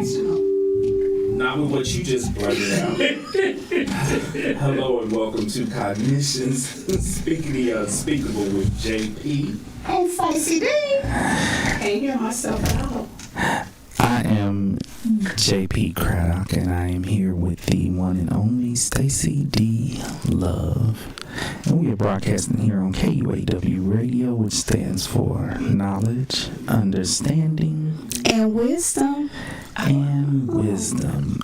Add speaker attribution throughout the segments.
Speaker 1: professional.
Speaker 2: Not with what you just blurted out. Hello and welcome to Cognitions, speaking the unspeakable with JP.
Speaker 1: And Stacy D. Can't hear myself at all.
Speaker 2: I am JP Craddock, and I am here with the one and only Stacy D. Love. And we are broadcasting here on KUAW Radio, which stands for Knowledge, Understanding,
Speaker 1: and Wisdom.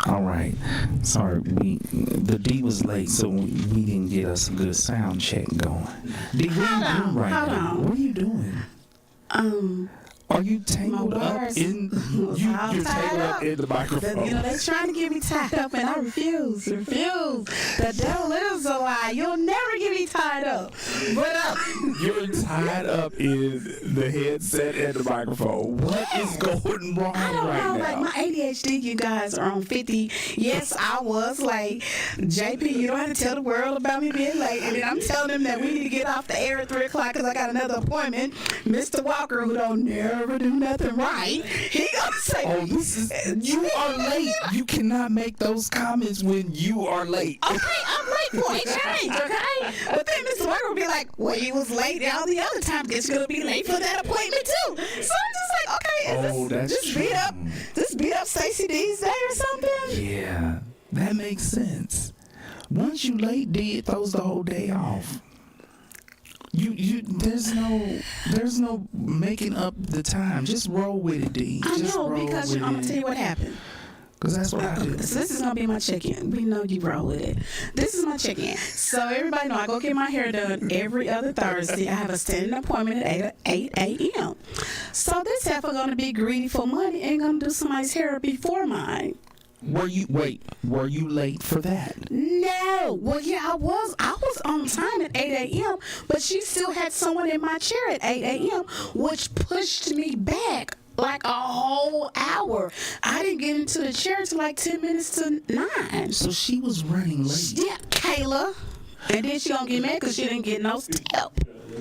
Speaker 2: All right. Sorry, the D was late, so we didn't get us a good sound check going. D, what are you doing right now? What are you doing? Are you tangled up in? You're tangled up in the microphone.
Speaker 1: They're trying to get me tied up, and I refuse. The devil is a lie. You'll never get me tied up. But
Speaker 2: you're tied up in the headset and the microphone. What is going wrong
Speaker 1: I don't
Speaker 2: right
Speaker 1: know.
Speaker 2: now?
Speaker 1: Like my ADHD, you guys are on 50. Yes, I was like, JP, you don't have to tell the world about me being late. And then I'm telling them that we need to get off the air at 3 o'clock because I got another appointment. Mr. Walker, who don't never do nothing right, he gonna say,
Speaker 2: you are late. You cannot make those comments when you are late.
Speaker 1: Okay, I'm late for a change, okay? But then Mr. Walker will be like, well, he was late all the other time. Guess you're gonna be late for that appointment too. So I'm just like, okay, is this beat up Stacy D's day or something?
Speaker 2: Yeah, that makes sense. Once you late, D, it throws the whole day off. There's no making up the time. Just roll with it, D.
Speaker 1: I know, because I'm gonna tell you what happened.
Speaker 2: Because that's what I do.
Speaker 1: So this is gonna be my check-in. We know you roll with it. This is my check-in. So everybody know I go get my hair done every other Thursday. I have a standing appointment at 8 a.m. So this heifer gonna be greedy for money and gonna do somebody's hair before mine.
Speaker 2: Were you late for that?
Speaker 1: No. Well, yeah, I was on time at 8 a.m., but she still had someone in my chair at 8 a.m., which pushed me back like a whole hour. I didn't get into the chair till like 10 minutes to 9.
Speaker 2: So she was running late.
Speaker 1: Yeah, Kayla. And then she gonna get mad because she didn't get no step.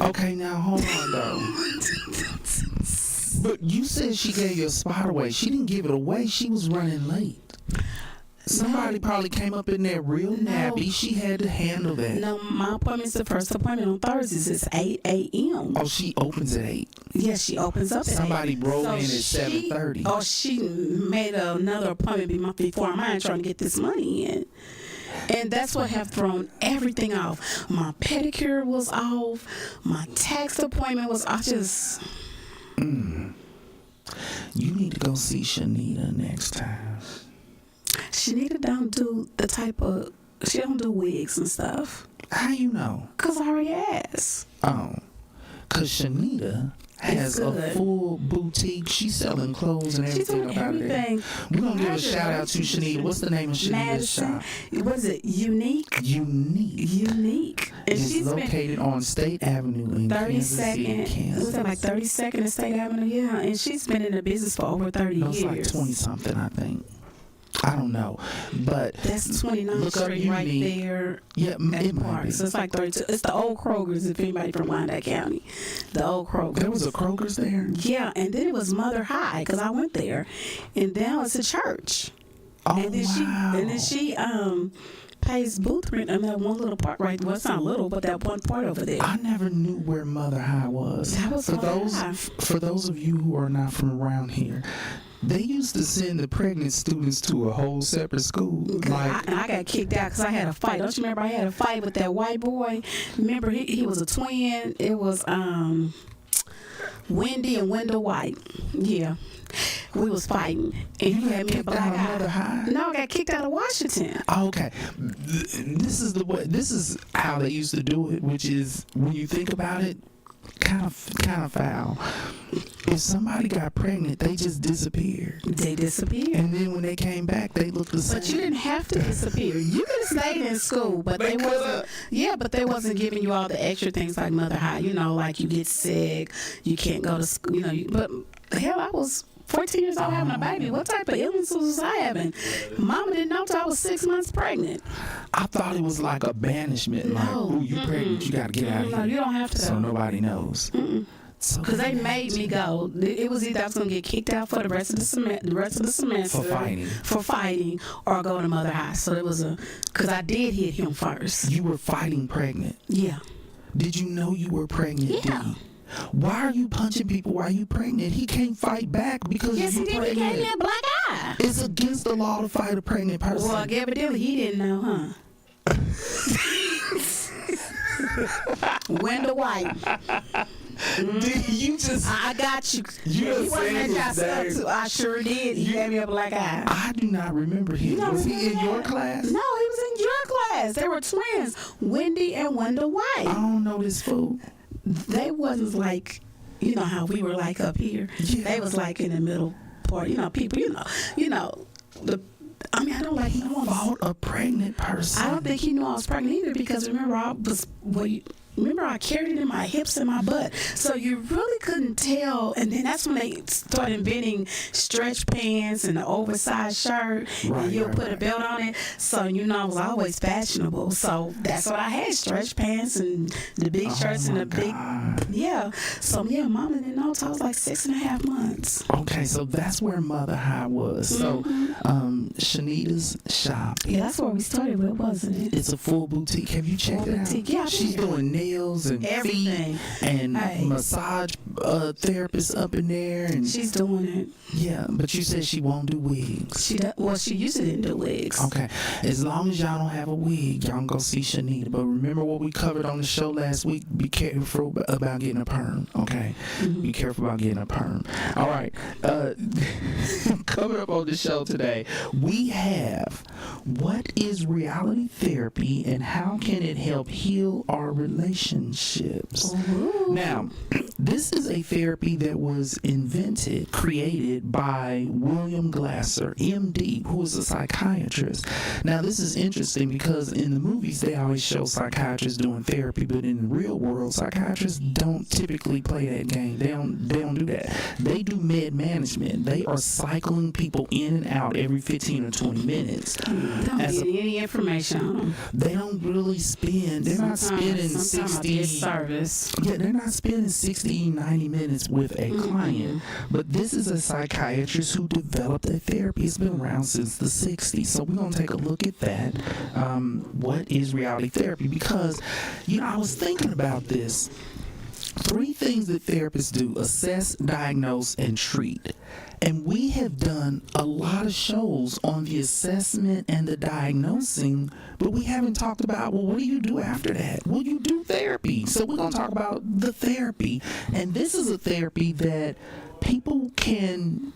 Speaker 2: Okay, now hold on though. But you said she gave you a spot away. She didn't give it away. She was running late. Somebody probably came up in there real nappy. She had to handle that.
Speaker 1: No, my appointment's the first appointment on Thursdays. It's 8 a.m.
Speaker 2: Oh, she opens at 8.
Speaker 1: Yes, she opens up at 8.
Speaker 2: Somebody rolled in at 7:30.
Speaker 1: Oh, she made another appointment before mine trying to get this money in. And that's what have thrown everything off. My pedicure was off. My tax appointment was off.
Speaker 2: You need to go see Shanita next time.
Speaker 1: Shanita don't do she don't do wigs and stuff.
Speaker 2: How you know?
Speaker 1: Because I already asked.
Speaker 2: Oh, because Shanita has a full boutique. She's selling clothes and everything.
Speaker 1: She's doing everything.
Speaker 2: We're going to give a shout out to Shanita. What's the name of Shanita's shop?
Speaker 1: What is it? Unique. And
Speaker 2: she's located on State Avenue in Kansas City, Kansas.
Speaker 1: Was it like 32nd and State Avenue? Yeah. And she's been in the business for over 30 years.
Speaker 2: It's like 20-something, I think. I don't know, but
Speaker 1: that's 29th Street right there.
Speaker 2: Yeah,
Speaker 1: it might be. So it's like 32. It's the old Kroger's. If anybody from Wyandotte County, the old Kroger's.
Speaker 2: There was a Kroger's there.
Speaker 1: Yeah, and then it was Mother High because I went there, and now it's a church.
Speaker 2: Oh,
Speaker 1: and then she pays booth rent on that one little part right. Well, it's not little, but that one part over there.
Speaker 2: I never knew where Mother High was.
Speaker 1: That was
Speaker 2: for those of you who are not from around here. They used to send the pregnant students to a whole separate school.
Speaker 1: I got kicked out because I had a fight. Don't you remember I had a fight with that white boy? Remember, he was a twin. It was Wendy and Wendell White. Yeah. We was fighting. And he had me a black eye. No, I got kicked out of Washington.
Speaker 2: Oh, okay. This is how they used to do it, which is, when you think about it, kind of foul. If somebody got pregnant, they just disappeared. And then when they came back, they looked the same.
Speaker 1: But you didn't have to disappear. You could have stayed in school, but they wasn't. Yeah, but they wasn't giving you all the extra things like Mother High. You know, like you get sick, you can't go to school. You know, but hell, I was 14 years old having a baby. What type of illness was I having? Mama didn't know until I was 6 months pregnant.
Speaker 2: I thought it was like a banishment. Like, ooh, you pregnant, you got to get out of here.
Speaker 1: No, you don't have to.
Speaker 2: So nobody knows.
Speaker 1: Because they made me go. It was either I was going to get kicked out for the rest of the semester for fighting, or go to Mother High. So it was because I did hit him first.
Speaker 2: You were fighting pregnant.
Speaker 1: Yeah.
Speaker 2: Did you know you were pregnant?
Speaker 1: Yeah.
Speaker 2: D? Why are you punching people while you pregnant? He can't fight back because
Speaker 1: yes,
Speaker 2: you're pregnant.
Speaker 1: Yes, he did. He gave me a black eye.
Speaker 2: It's against the law to fight a pregnant person.
Speaker 1: Well, evidently he didn't know, huh? Wendell White.
Speaker 2: Did you just?
Speaker 1: I got you.
Speaker 2: You
Speaker 1: wasn't at your stuff too. I sure did. He gave me a black eye.
Speaker 2: I do not remember him. Was he in your class?
Speaker 1: No, he was in your class. They were twins, Wendy and Wendell White.
Speaker 2: I don't know this fool.
Speaker 1: They wasn't like, you know how we were like up here.
Speaker 2: Yeah.
Speaker 1: They was like in the middle part. You know, people. You know the. I mean, I don't like no one
Speaker 2: fought a pregnant person.
Speaker 1: I don't think he knew I was pregnant either because remember I carried it in my hips and my butt, so you really couldn't tell. And then that's when they started inventing stretch pants and the oversized shirt, and you'll put a belt on it. So I was always fashionable. So that's what I had: stretch pants and the big shirts and the big, yeah. So Mama didn't know until I was like 6.5 months.
Speaker 2: Okay, so that's where Mother High was. So, Shanita's shop.
Speaker 1: Yeah, that's where we started with, wasn't it?
Speaker 2: It's a full boutique. Have you checked it out?
Speaker 1: Yeah,
Speaker 2: she's doing nails and
Speaker 1: everything
Speaker 2: and massage therapists up in there, and
Speaker 1: she's doing it.
Speaker 2: Yeah, but you said she won't do wigs.
Speaker 1: She used to didn't do wigs.
Speaker 2: Okay, as long as y'all don't have a wig, y'all can go see Shanita. But remember what we covered on the show last week. Be careful about getting a perm. Okay, be careful about getting a perm. All right, coming up on the show today, we have what is reality therapy and how can it help heal our relationships.
Speaker 1: Ooh.
Speaker 2: Now, this is a therapy that was created by William Glasser, MD, who is a psychiatrist. Now, this is interesting because in the movies they always show psychiatrists doing therapy, but in the real world, psychiatrists don't typically play that game. They don't do that. They do med management. They are cycling people in and out every 15 or 20 minutes.
Speaker 1: Don't get any information on them.
Speaker 2: They don't really spend. They're not spending 60
Speaker 1: service.
Speaker 2: Yeah, they're not spending 60, 90 minutes with a client. But this is a psychiatrist who developed a therapy. It's been around since the 60s. So we're going to take a look at that. What is reality therapy? Because, I was thinking about this. 3 things that therapists do: assess, diagnose, and treat. And we have done a lot of shows on the assessment and the diagnosing, but we haven't talked about, well, what do you do after that? Well, you do therapy. So we're going to talk about the therapy. And this is a therapy that people can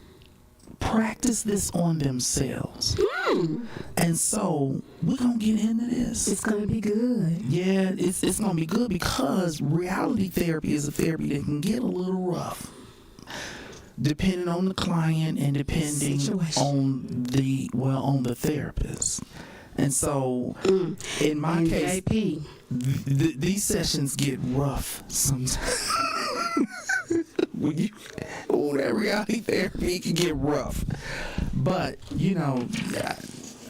Speaker 2: practice this on themselves. And so we're going to get into this.
Speaker 1: It's going to be good.
Speaker 2: Yeah, it's going to be good because reality therapy is a therapy that can get a little rough, depending on the client and depending on the therapist. And so, in my case, these sessions get rough sometimes. That reality therapy can get rough. But,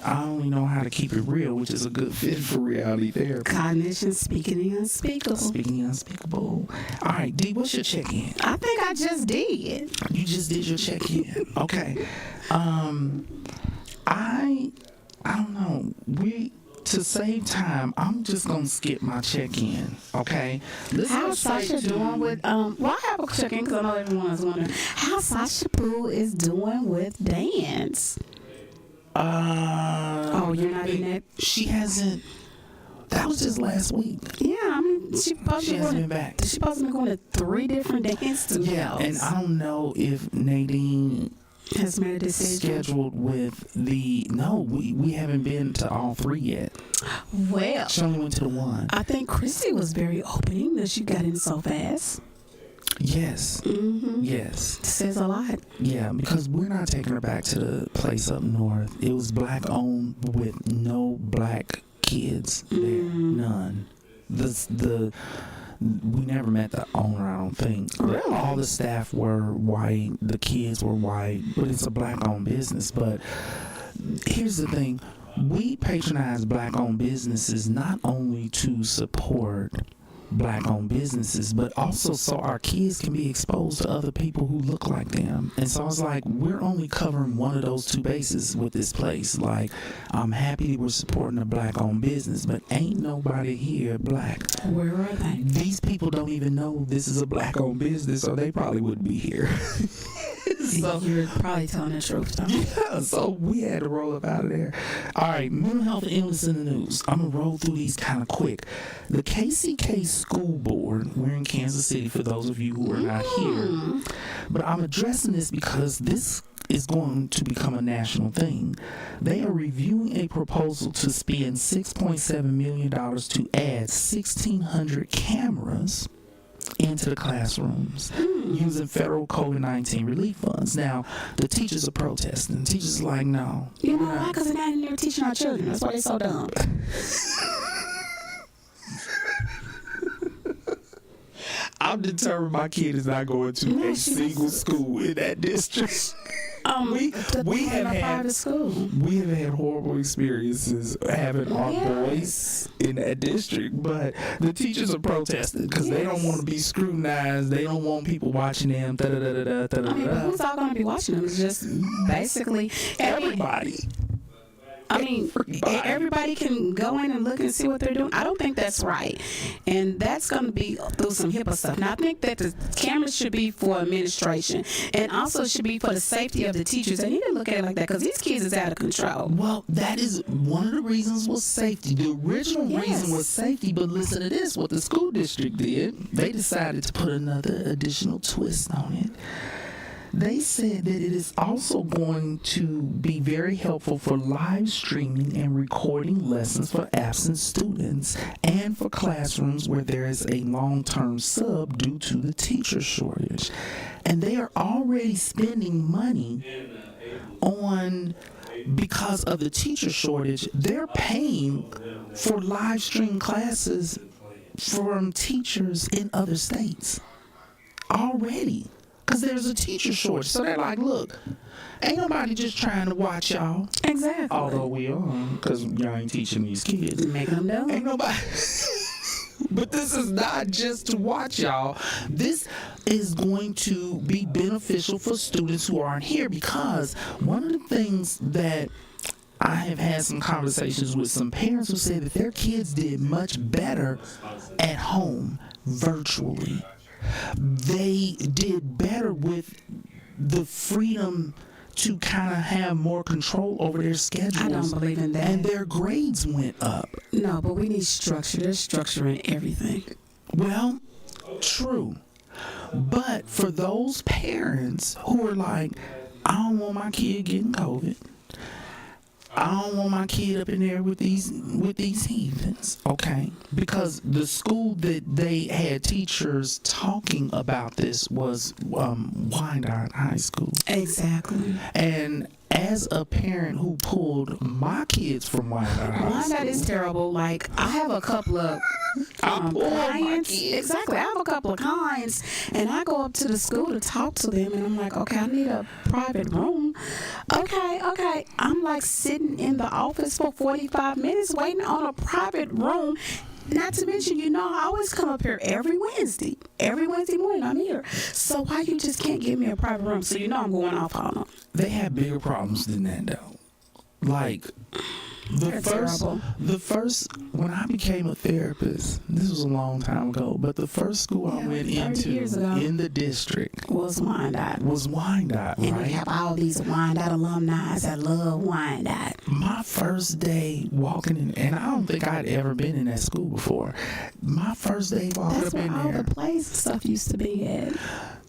Speaker 2: I only know how to keep it real, which is a good fit for reality therapy.
Speaker 1: Cognitions, speaking the unspeakable.
Speaker 2: Speaking the unspeakable. All right, D, what's your check-in?
Speaker 1: I think I just did.
Speaker 2: You just did your check-in. Okay. I don't know. To save time, I'm just gonna skip my check-in. Okay.
Speaker 1: How's Sasha doing with I have a check-in because I know everyone's wondering how Sasha Pooh is doing with dance. You're not in that?
Speaker 2: She hasn't. That was just last week.
Speaker 1: Yeah, I mean, she
Speaker 2: hasn't been back.
Speaker 1: She's supposed to be going to 3 different dance studios.
Speaker 2: Yeah, and I don't know if Nadine
Speaker 1: has made a decision.
Speaker 2: Scheduled with we haven't been to all 3 yet.
Speaker 1: Well,
Speaker 2: she only went to the 1.
Speaker 1: I think Christy was very opening that she got in so fast.
Speaker 2: Yes. Mm-hmm. Yes.
Speaker 1: It says a lot.
Speaker 2: Yeah, because we're not taking her back to the place up north. It was black owned with no black kids there. None. We never met the owner, I don't think.
Speaker 1: Really?
Speaker 2: All the staff were white, the kids were white, but it's a black-owned business. But here's the thing. We patronize black-owned businesses not only to support black-owned businesses, but also so our kids can be exposed to other people who look like them. And so I was like, we're only covering one of those two bases with this place. Like, I'm happy we're supporting a black-owned business, but ain't nobody here black.
Speaker 1: Where are they?
Speaker 2: These people don't even know this is a black-owned business, so they probably wouldn't be here. So
Speaker 1: you're probably telling the truth, though.
Speaker 2: Yeah, so we had to roll up out of there. All right, mental health and illness in the news. I'm going to roll through these kind of quick. The KCK School Board, we're in Kansas City for those of you who are not here, but I'm addressing this because this is going to become a national thing. They are reviewing a proposal to spend $6.7 million to add 1,600 cameras into the classrooms using federal COVID-19 relief funds. Now, the teachers are protesting. The teachers are like, no.
Speaker 1: You know why? Because they're not in there teaching our children. That's why they're so dumb.
Speaker 2: I'm determined my kid is not going to a single school in that district. We have had horrible experiences having our boys in that district, but the teachers are protesting because they don't want to be scrutinized. They don't want people watching them.
Speaker 1: But who's all going to be watching them? It's just basically
Speaker 2: everybody.
Speaker 1: Everybody can go in and look and see what they're doing. I don't think that's right. And that's going to be through some HIPAA stuff. Now, I think that the cameras should be for administration and also should be for the safety of the teachers. They need to look at it like that because these kids is out of control.
Speaker 2: Well, that is one of the reasons was safety. The original reason was safety, but listen to this. What the school district did, they decided to put another additional twist on it. They said that it is also going to be very helpful for live streaming and recording lessons for absent students and for classrooms where there is a long-term sub due to the teacher shortage. And they are already spending money on, because of the teacher shortage, they're paying for live stream classes from teachers in other states already. Because there's a teacher shortage. So they're like, look, ain't nobody just trying to watch y'all.
Speaker 1: Exactly.
Speaker 2: Although we are, because y'all ain't teaching these kids.
Speaker 1: Making them know.
Speaker 2: Ain't nobody. But this is not just to watch y'all. This is going to be beneficial for students who aren't here, because one of the things that I have had some conversations with some parents who said that their kids did much better at home virtually. They did better with the freedom to kind of have more control over their schedules.
Speaker 1: I don't believe in that.
Speaker 2: And their grades went up.
Speaker 1: No, but we need structure. There's structure in everything.
Speaker 2: Well, true. But for those parents who are like, I don't want my kid getting COVID. I don't want my kid up in there with these heathens, okay? Because the school that they had teachers talking about this was Wyandotte High School.
Speaker 1: Exactly.
Speaker 2: And as a parent who pulled my kids from Wyandotte High School,
Speaker 1: Wyandotte is terrible. Like, I have a couple of clients. Exactly. I have a couple of clients, and I go up to the school to talk to them, and I'm like, okay, I need a private room. Okay. I'm like sitting in the office for 45 minutes waiting on a private room. Not to mention, I always come up here every Wednesday. Every Wednesday morning I'm here. So why you just can't give me a private room? So I'm going off on them.
Speaker 2: They have bigger problems than that, though. Like, the first when I became a therapist, this was a long time ago, but the first school I went into in the district
Speaker 1: was Wyandotte.
Speaker 2: And
Speaker 1: we have all these Wyandotte alumni that love Wyandotte.
Speaker 2: My first day walking in, and I don't think I'd ever been in that school before. My first day walking up in there. That's
Speaker 1: where all the plays and stuff used to be at.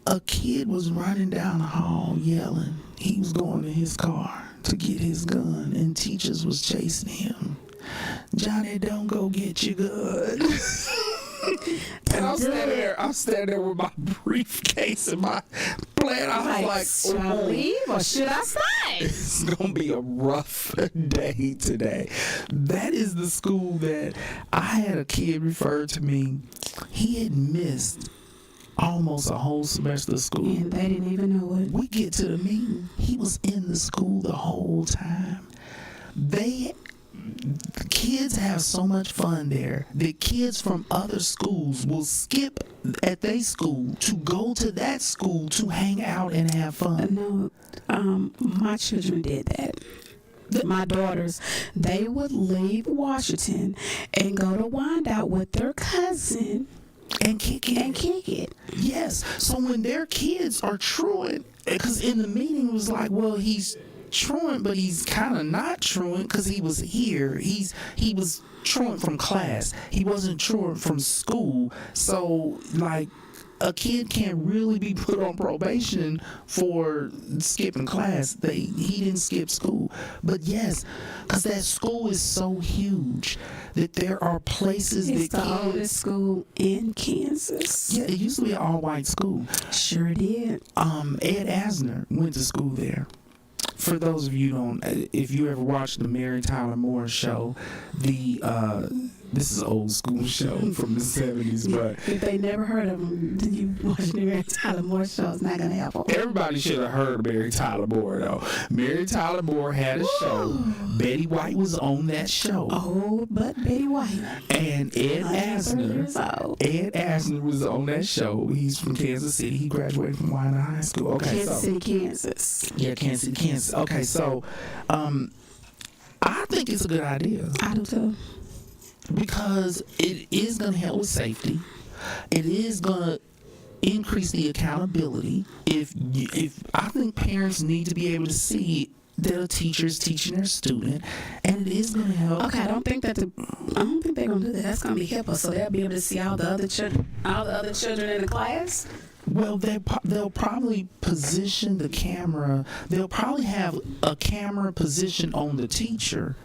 Speaker 2: A kid was running down the hall yelling. He was going to his car to get his gun, and teachers was chasing him. Johnny, don't go get your gun. And I'm standing there with my briefcase and my plan. I was like,
Speaker 1: should I leave or should I stay?
Speaker 2: It's going to be a rough day today. That is the school that I had a kid referred to me. He had missed almost a whole semester of school.
Speaker 1: And they didn't even know it.
Speaker 2: We get to the meeting. He was in the school the whole time. They kids have so much fun there that kids from other schools will skip at their school to go to that school to hang out and have fun.
Speaker 1: No, my children did that. My daughters, they would leave Washington and go to Wyandotte with their cousin
Speaker 2: And kick it. Yes. So when their kids are truant, because in the meeting it was like, well, he's truant, but he's kind of not truant because he was here. He was truant from class. He wasn't truant from school. So like, a kid can't really be put on probation for skipping class. He didn't skip school. But yes, because that school is so huge that there are places
Speaker 1: it's
Speaker 2: that
Speaker 1: the oldest school in Kansas.
Speaker 2: Yeah, it used to be an all-white school.
Speaker 1: Sure did.
Speaker 2: Ed Asner went to school there. For those of you if you ever watched the Mary Tyler Moore show, this is an old school show from the 70s, but
Speaker 1: if they never heard of him, then you watch the Mary Tyler Moore show, it's not gonna help them.
Speaker 2: Everybody should have heard of Mary Tyler Moore though. Mary Tyler Moore had a show. Betty White was on that show.
Speaker 1: Oh, but Betty White.
Speaker 2: And Ed Asner was on that show. He's from Kansas City. He graduated from Wyandotte High School. Okay,
Speaker 1: Kansas City, Kansas.
Speaker 2: Yeah, Kansas City, Kansas. Okay, so I think it's a good idea.
Speaker 1: I do too.
Speaker 2: Because it is going to help with safety. It is going to increase the accountability. If I think parents need to be able to see that a teacher is teaching their student, and it is going to help.
Speaker 1: Okay, I don't think they're gonna do that. That's gonna be HIPAA, so they'll be able to see all the other children in the class.
Speaker 2: Well, they'll probably position the camera. They'll probably have a camera position on the teacher.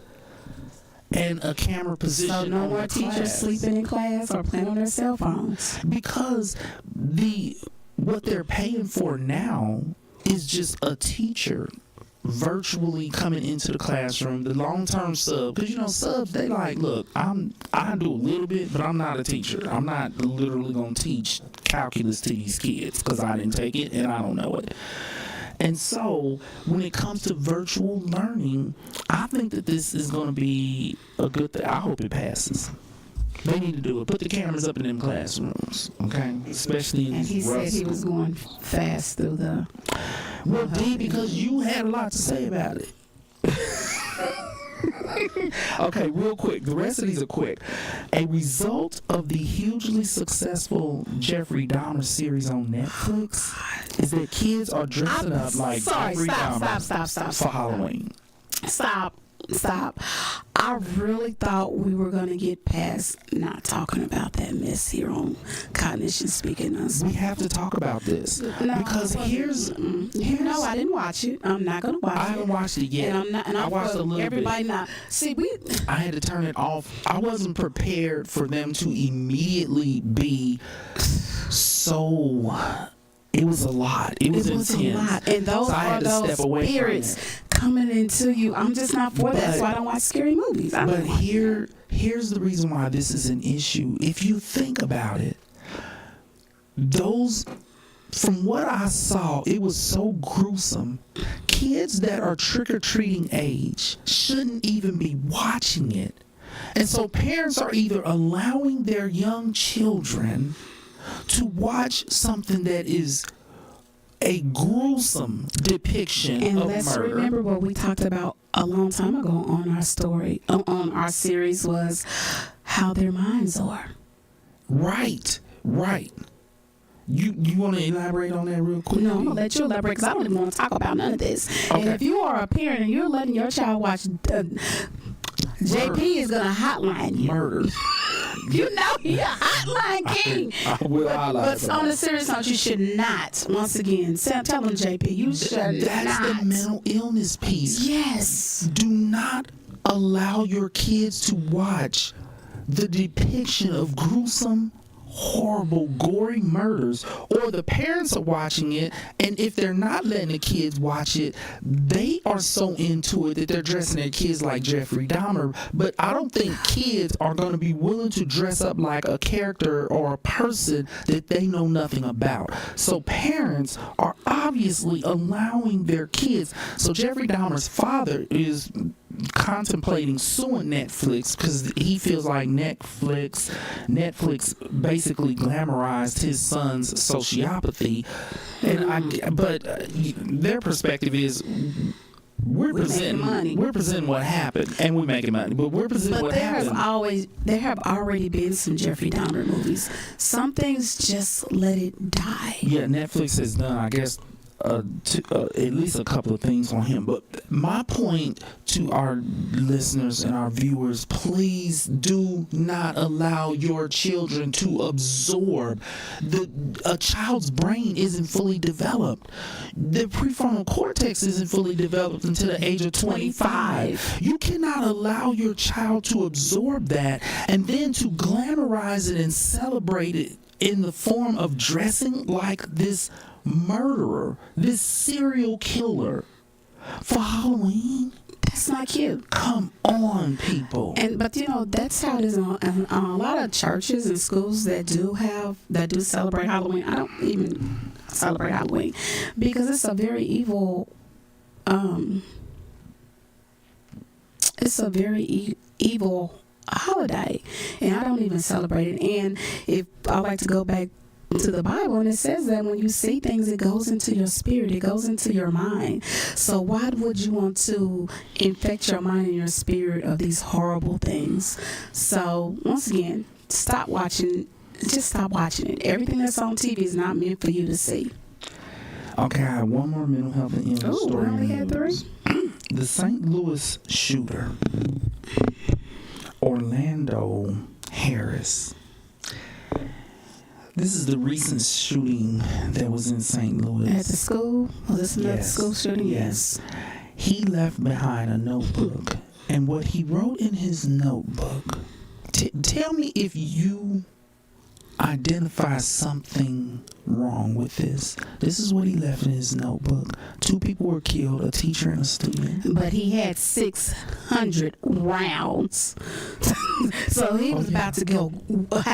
Speaker 2: And a camera position. So
Speaker 1: no more teachers sleeping in class or playing on their cell phones.
Speaker 2: Because what they're paying for now is just a teacher virtually coming into the classroom. The long-term sub, because subs, they like, look, I do a little bit, but I'm not a teacher. I'm not literally gonna teach calculus to these kids because I didn't take it and I don't know it. And so, when it comes to virtual learning, I think that this is going to be a good thing. I hope it passes. They need to do it. Put the cameras up in them classrooms, okay? Especially in
Speaker 1: and he said he was going fast through the...
Speaker 2: Well, D, because you had a lot to say about it. Okay, real quick. The rest of these are quick. A result of the hugely successful Jeffrey Dahmer series on Netflix is that kids are dressing up like Jeffrey Dahmer for Halloween.
Speaker 1: Stop. I really thought we were going to get past not talking about that mess here on Cognitions Speaking Unspeakable.
Speaker 2: We have to talk about this. Because here's
Speaker 1: I didn't watch it. I'm not going to watch it.
Speaker 2: I haven't watched it yet.
Speaker 1: And I watched a little
Speaker 2: everybody
Speaker 1: bit. Now, see,
Speaker 2: I had to turn it off. I wasn't prepared for them to immediately be so... It was a lot. It was intense.
Speaker 1: A lot. And those are those spirits coming into you. I'm just not for that. That's why I don't watch scary movies.
Speaker 2: But here's the reason why this is an issue. If you think about it, from what I saw, it was so gruesome. Kids that are trick-or-treating age shouldn't even be watching it. And so parents are either allowing their young children to watch something that is a gruesome depiction of murder.
Speaker 1: And let's remember what we talked about a long time ago on our story, on our series, was how their minds are.
Speaker 2: Right. You want to elaborate on that real quick?
Speaker 1: No, I'm going to let you elaborate because I don't even want to talk about none of this. Okay. And if you are a parent and you're letting your child watch... JP is going to hotline you.
Speaker 2: Murder.
Speaker 1: You know he's a hotline king.
Speaker 2: I will highlight.
Speaker 1: But on a serious note, you should not. Once again, tell them, JP, you should not.
Speaker 2: That's the mental illness piece.
Speaker 1: Yes.
Speaker 2: Do not allow your kids to watch the depiction of gruesome, horrible, gory murders, or the parents are watching it, and if they're not letting the kids watch it, they are so into it that they're dressing their kids like Jeffrey Dahmer. But I don't think kids are going to be willing to dress up like a character or a person that they know nothing about. So parents are obviously allowing their kids. So Jeffrey Dahmer's father is contemplating suing Netflix because he feels like Netflix basically glamorized his son's sociopathy, but their perspective is we're presenting what happened, and we're making money, but we're presenting what happened.
Speaker 1: There have already been some Jeffrey Dahmer movies. Some things just let it die.
Speaker 2: Yeah, Netflix has done, I guess, at least a couple of things on him. But my point to our listeners and our viewers, please do not allow your children to absorb. A child's brain isn't fully developed. The prefrontal cortex isn't fully developed until the age of 25. You cannot allow your child to absorb that and then to glamorize it and celebrate it in the form of dressing like this murderer, this serial killer for Halloween.
Speaker 1: That's not cute.
Speaker 2: Come on, people.
Speaker 1: But that's how it is on a lot of churches and schools that do celebrate Halloween. I don't even celebrate Halloween because it's a very evil evil holiday, and I don't even celebrate it. And if I like to go back to the Bible, and it says that when you see things, it goes into your spirit, it goes into your mind. So why would you want to infect your mind and your spirit of these horrible things? So once again, stop watching. Just stop watching it. Everything that's on TV is not meant for you to see.
Speaker 2: Okay, I have one more mental health and illness story.
Speaker 1: We only had 3.
Speaker 2: The St. Louis shooter, Orlando Harris. This is the recent shooting that was in St. Louis.
Speaker 1: At the school? Was this another school shooting?
Speaker 2: Yes. He left behind a notebook. And what he wrote in his notebook, tell me if you identify something wrong with this. This is what he left in his notebook. 2 people were killed, a teacher and a student.
Speaker 1: But he had 600 rounds. So he was about to go,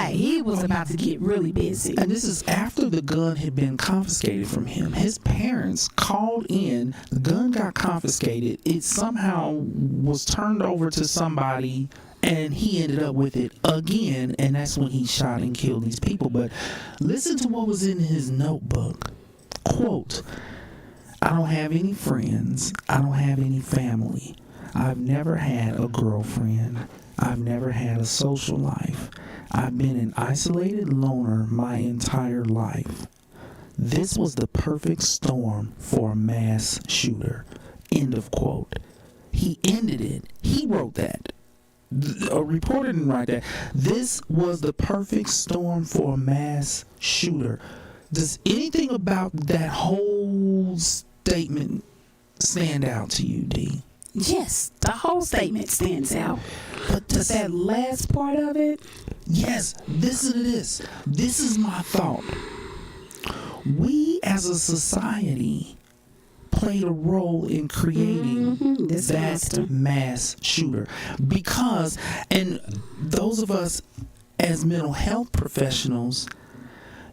Speaker 1: he was about to get really busy.
Speaker 2: And this is after the gun had been confiscated from him. His parents called in, the gun got confiscated, it somehow was turned over to somebody, and he ended up with it again, and that's when he shot and killed these people. But listen to what was in his notebook. Quote, "I don't have any friends. I don't have any family. I've never had a girlfriend. I've never had a social life. I've been an isolated loner my entire life. This was the perfect storm for a mass shooter." End of quote. He ended it. He wrote that. A reporter didn't write that. This was the perfect storm for a mass shooter. Does anything about that whole statement stand out to you, D?
Speaker 1: Yes, the whole statement stands out. But that last part of it?
Speaker 2: Yes, listen to this. This is my thought. We as a society played a role in creating that mass shooter, because, and those of us as mental health professionals,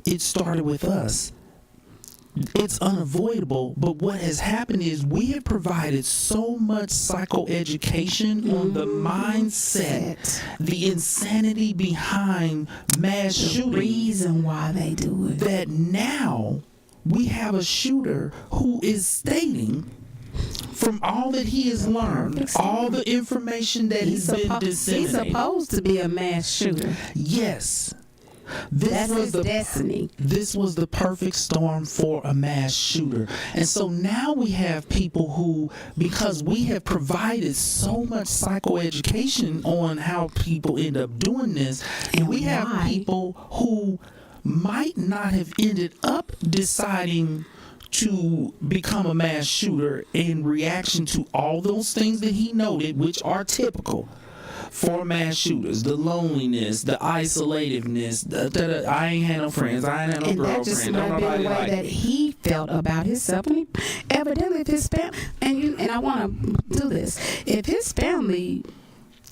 Speaker 2: it started with us. It's unavoidable, but what has happened is we have provided so much psychoeducation on the mindset, the insanity behind mass shooting,
Speaker 1: the reason why they do it,
Speaker 2: that now we have a shooter who is stating, from all that he has learned, all the information that has been disseminated.
Speaker 1: He's supposed to be a mass shooter.
Speaker 2: Yes.
Speaker 1: That's his destiny.
Speaker 2: This was the perfect storm for a mass shooter. And so now we have people who, because we have provided so much psychoeducation on how people end up doing this, and we have people who might not have ended up deciding to become a mass shooter in reaction to all those things that he noted, which are typical for mass shooters: the loneliness, the isolativeness, I ain't had no friends, I ain't had no girlfriend,
Speaker 1: that just might be the way that he felt about himself. And evidently, if his family, and I want to do this, if his family,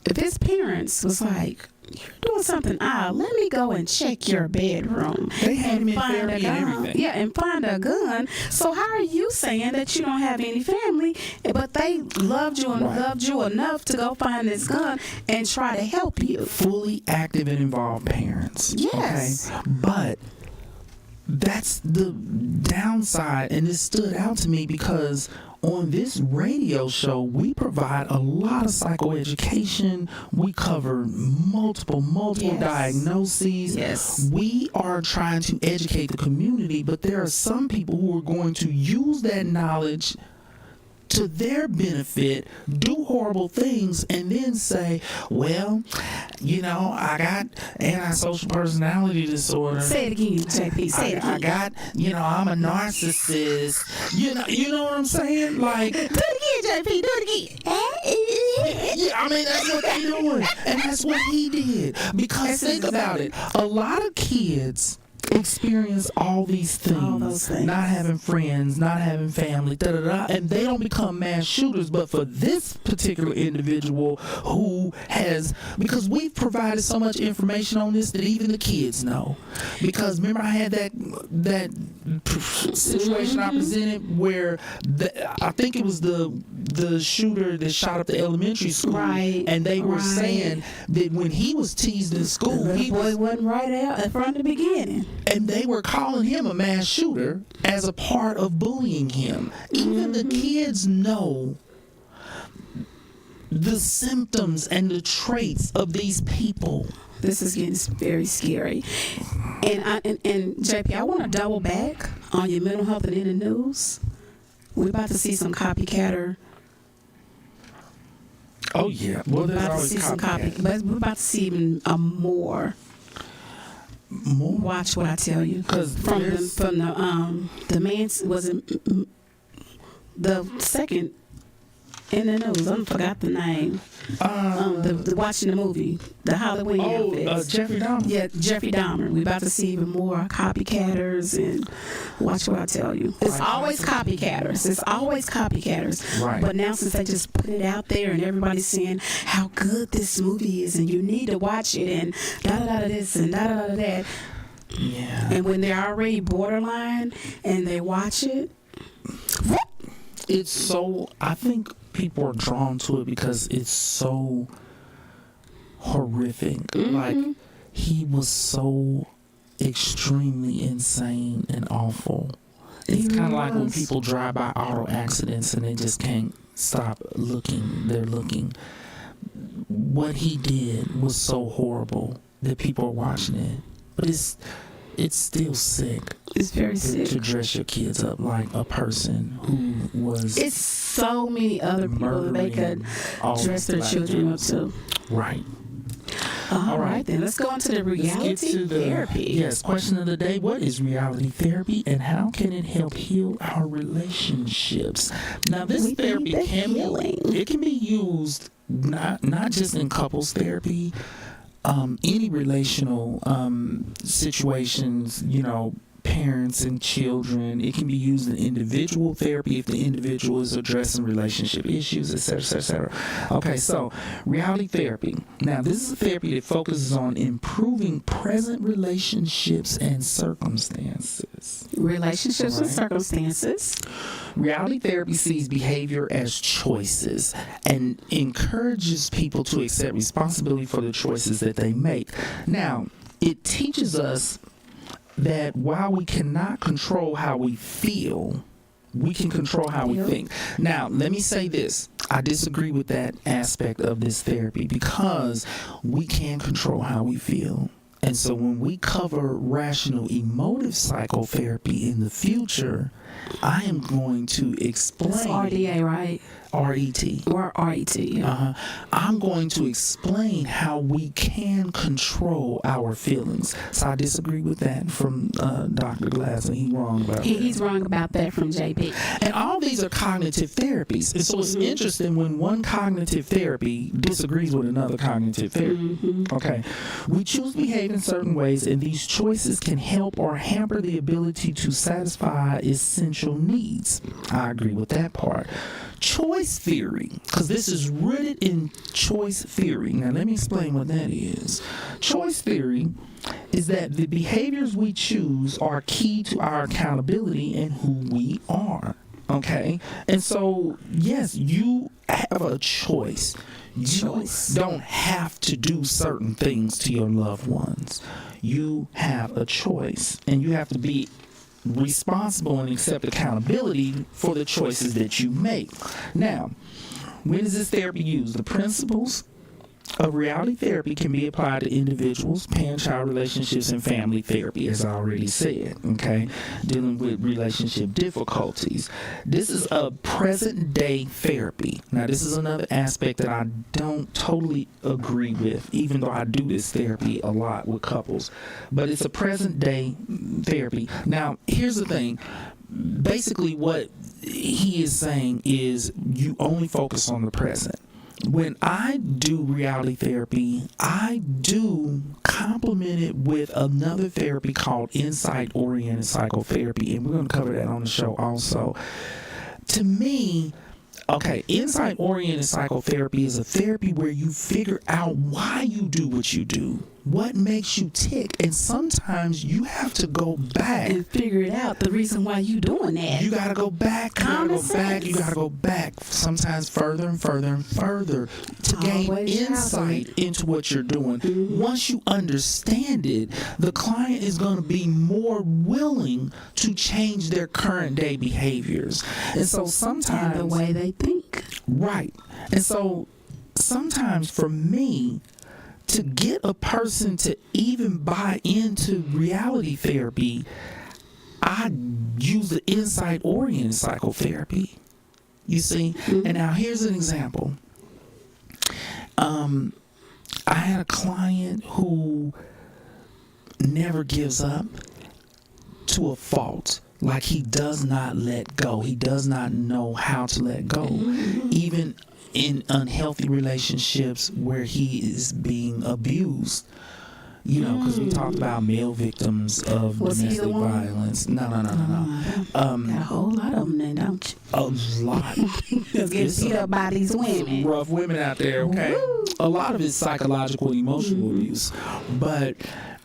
Speaker 1: if his parents was like, you're doing something odd. Let me go and check your bedroom.
Speaker 2: They had him in therapy and everything.
Speaker 1: Yeah, and find a gun. So how are you saying that you don't have any family, but they loved you and loved you enough to go find this gun and try to help you?
Speaker 2: Fully active and involved parents.
Speaker 1: Yes.
Speaker 2: Okay? But that's the downside, and it stood out to me because on this radio show, we provide a lot of psychoeducation. We cover multiple
Speaker 1: Yes.
Speaker 2: diagnoses.
Speaker 1: Yes.
Speaker 2: We are trying to educate the community, but there are some people who are going to use that knowledge to their benefit, do horrible things, and then say, well, I got antisocial personality disorder.
Speaker 1: Say it again, JP. Say it again.
Speaker 2: I got, I'm a narcissist. You know what I'm saying? Like,
Speaker 1: do it again, JP. Do it again.
Speaker 2: yeah, I mean, that's what they're doing. And that's what he did. Because think about it. A lot of kids experience all these things, not having friends, not having family, and they don't become mass shooters. But for this particular individual who has, because we've provided so much information on this that even the kids know. Because remember, I had that situation I presented where I think it was the shooter that shot up the elementary school,
Speaker 1: right?
Speaker 2: And they were saying that when he was teased in school,
Speaker 1: the boy wasn't right out from the beginning.
Speaker 2: And they were calling him a mass shooter as a part of bullying him. Even the kids know the symptoms and the traits of these people.
Speaker 1: This is getting very scary. And JP, I want to double back on your mental health and in the news. We're about to see some copycatter.
Speaker 2: Oh yeah, well, there's always copycat.
Speaker 1: But we're about to see even more. Watch what I tell you.
Speaker 2: Because
Speaker 1: the man wasn't the second in the news. I forgot the name. The watching the movie, the Halloween outfits.
Speaker 2: Jeffrey Dahmer.
Speaker 1: Yeah, Jeffrey Dahmer. We're about to see even more copycatters, and watch what I tell you. It's always copycatters. It's always copycatters.
Speaker 2: Right.
Speaker 1: But now since they just put it out there and everybody's saying how good this movie is and you need to watch it and da da da this and da da da that.
Speaker 2: Yeah.
Speaker 1: And when they're already borderline and they watch it,
Speaker 2: it's so, I think people are drawn to it because it's so horrific.
Speaker 1: Mm-hmm.
Speaker 2: Like, he was so extremely insane and awful. It's kind of like when people drive by auto accidents and they just can't stop looking. They're looking. What he did was so horrible that people are watching it. But it's still sick.
Speaker 1: It's very sick
Speaker 2: to dress your kids up like a person who was.
Speaker 1: It's so many other people that they could dress their children up to.
Speaker 2: Right.
Speaker 1: All right, then let's go into the reality therapy.
Speaker 2: Yes, question of the day: what is reality therapy, and how can it help heal our relationships? Now, this therapy can be used not just in couples therapy. Any relational situations, parents and children. It can be used in individual therapy if the individual is addressing relationship issues, etc., etc. Okay, so reality therapy. Now, this is a therapy that focuses on improving present relationships and circumstances.
Speaker 1: Relationships and circumstances.
Speaker 2: Reality therapy sees behavior as choices and encourages people to accept responsibility for the choices that they make. Now, it teaches us that while we cannot control how we feel, we can control how we think. Now, let me say this. I disagree with that aspect of this therapy because we can control how we feel. And so when we cover rational emotive psychotherapy in the future, I am going to explain.
Speaker 1: That's RDA, right?
Speaker 2: R-E-T.
Speaker 1: Or R-E-T, yeah.
Speaker 2: I'm going to explain how we can control our feelings. So I disagree with that from Dr. Glass, and he's wrong about that.
Speaker 1: He's wrong about that from JP.
Speaker 2: And all these are cognitive therapies. And so it's interesting when one cognitive therapy disagrees with another cognitive therapy. Okay. We choose behavior behave in certain ways, and these choices can help or hamper the ability to satisfy essential needs. I agree with that part. Choice theory, because this is rooted in choice theory. Now, let me explain what that is. Choice theory is that the behaviors we choose are key to our accountability and who we are. Okay? And so, yes, you have a choice. You don't have to do certain things to your loved ones. You have a choice, and you have to be responsible and accept accountability for the choices that you make. Now, when is this therapy used? The principles of reality therapy can be applied to individuals, parent-child relationships, and family therapy, as I already said, okay? Dealing with relationship difficulties. This is a present-day therapy. Now, this is another aspect that I don't totally agree with, even though I do this therapy a lot with couples. But it's a present-day therapy. Now, here's the thing. Basically, what he is saying is you only focus on the present. When I do reality therapy, I do complement it with another therapy called insight-oriented psychotherapy, and we're going to cover that on the show also. To me, okay, insight-oriented psychotherapy is a therapy where you figure out why you do what you do, what makes you tick, and sometimes you have to go back
Speaker 1: and figure it out, the reason why you doing that.
Speaker 2: You gotta go back, you gotta go back, sometimes further and further and further to gain insight into what you're doing. Mm-hmm. Once you understand it, the client is gonna be more willing to change their current day behaviors. And so sometimes
Speaker 1: the way they think.
Speaker 2: Right. And so sometimes for me, to get a person to even buy into reality therapy, I use the insight-oriented psychotherapy. You see? Mm-hmm. And now here's an example. I had a client who never gives up to a fault. Like, he does not let go. He does not know how to let go. Mm-hmm. Even in unhealthy relationships where he is being abused. You know, because we talked about male victims of domestic violence. No.
Speaker 1: Got a whole lot of them then, don't you?
Speaker 2: A lot.
Speaker 1: Getting beat up by these women.
Speaker 2: Rough women out there, okay? Woo. A lot of it's psychological, emotional abuse. But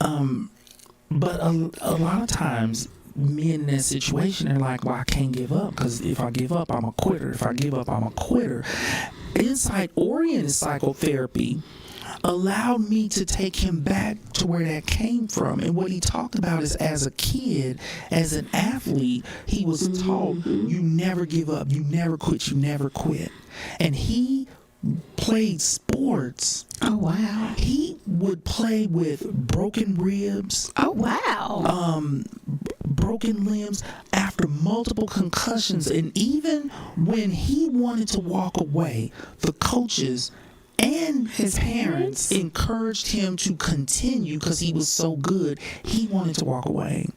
Speaker 2: a lot of times, men in that situation are like, well, I can't give up, because if I give up, I'm a quitter. If I give up, I'm a quitter. Insight-oriented psychotherapy allowed me to take him back to where that came from. And what he talked about is, as a kid, as an athlete, he was taught, you never give up, you never quit, you never quit. And he played sports.
Speaker 1: Oh, wow.
Speaker 2: He would play with broken ribs.
Speaker 1: Oh, wow.
Speaker 2: Broken limbs after multiple concussions. And even when he wanted to walk away, the coaches and his parents encouraged him to continue because he was so good. He wanted to walk away.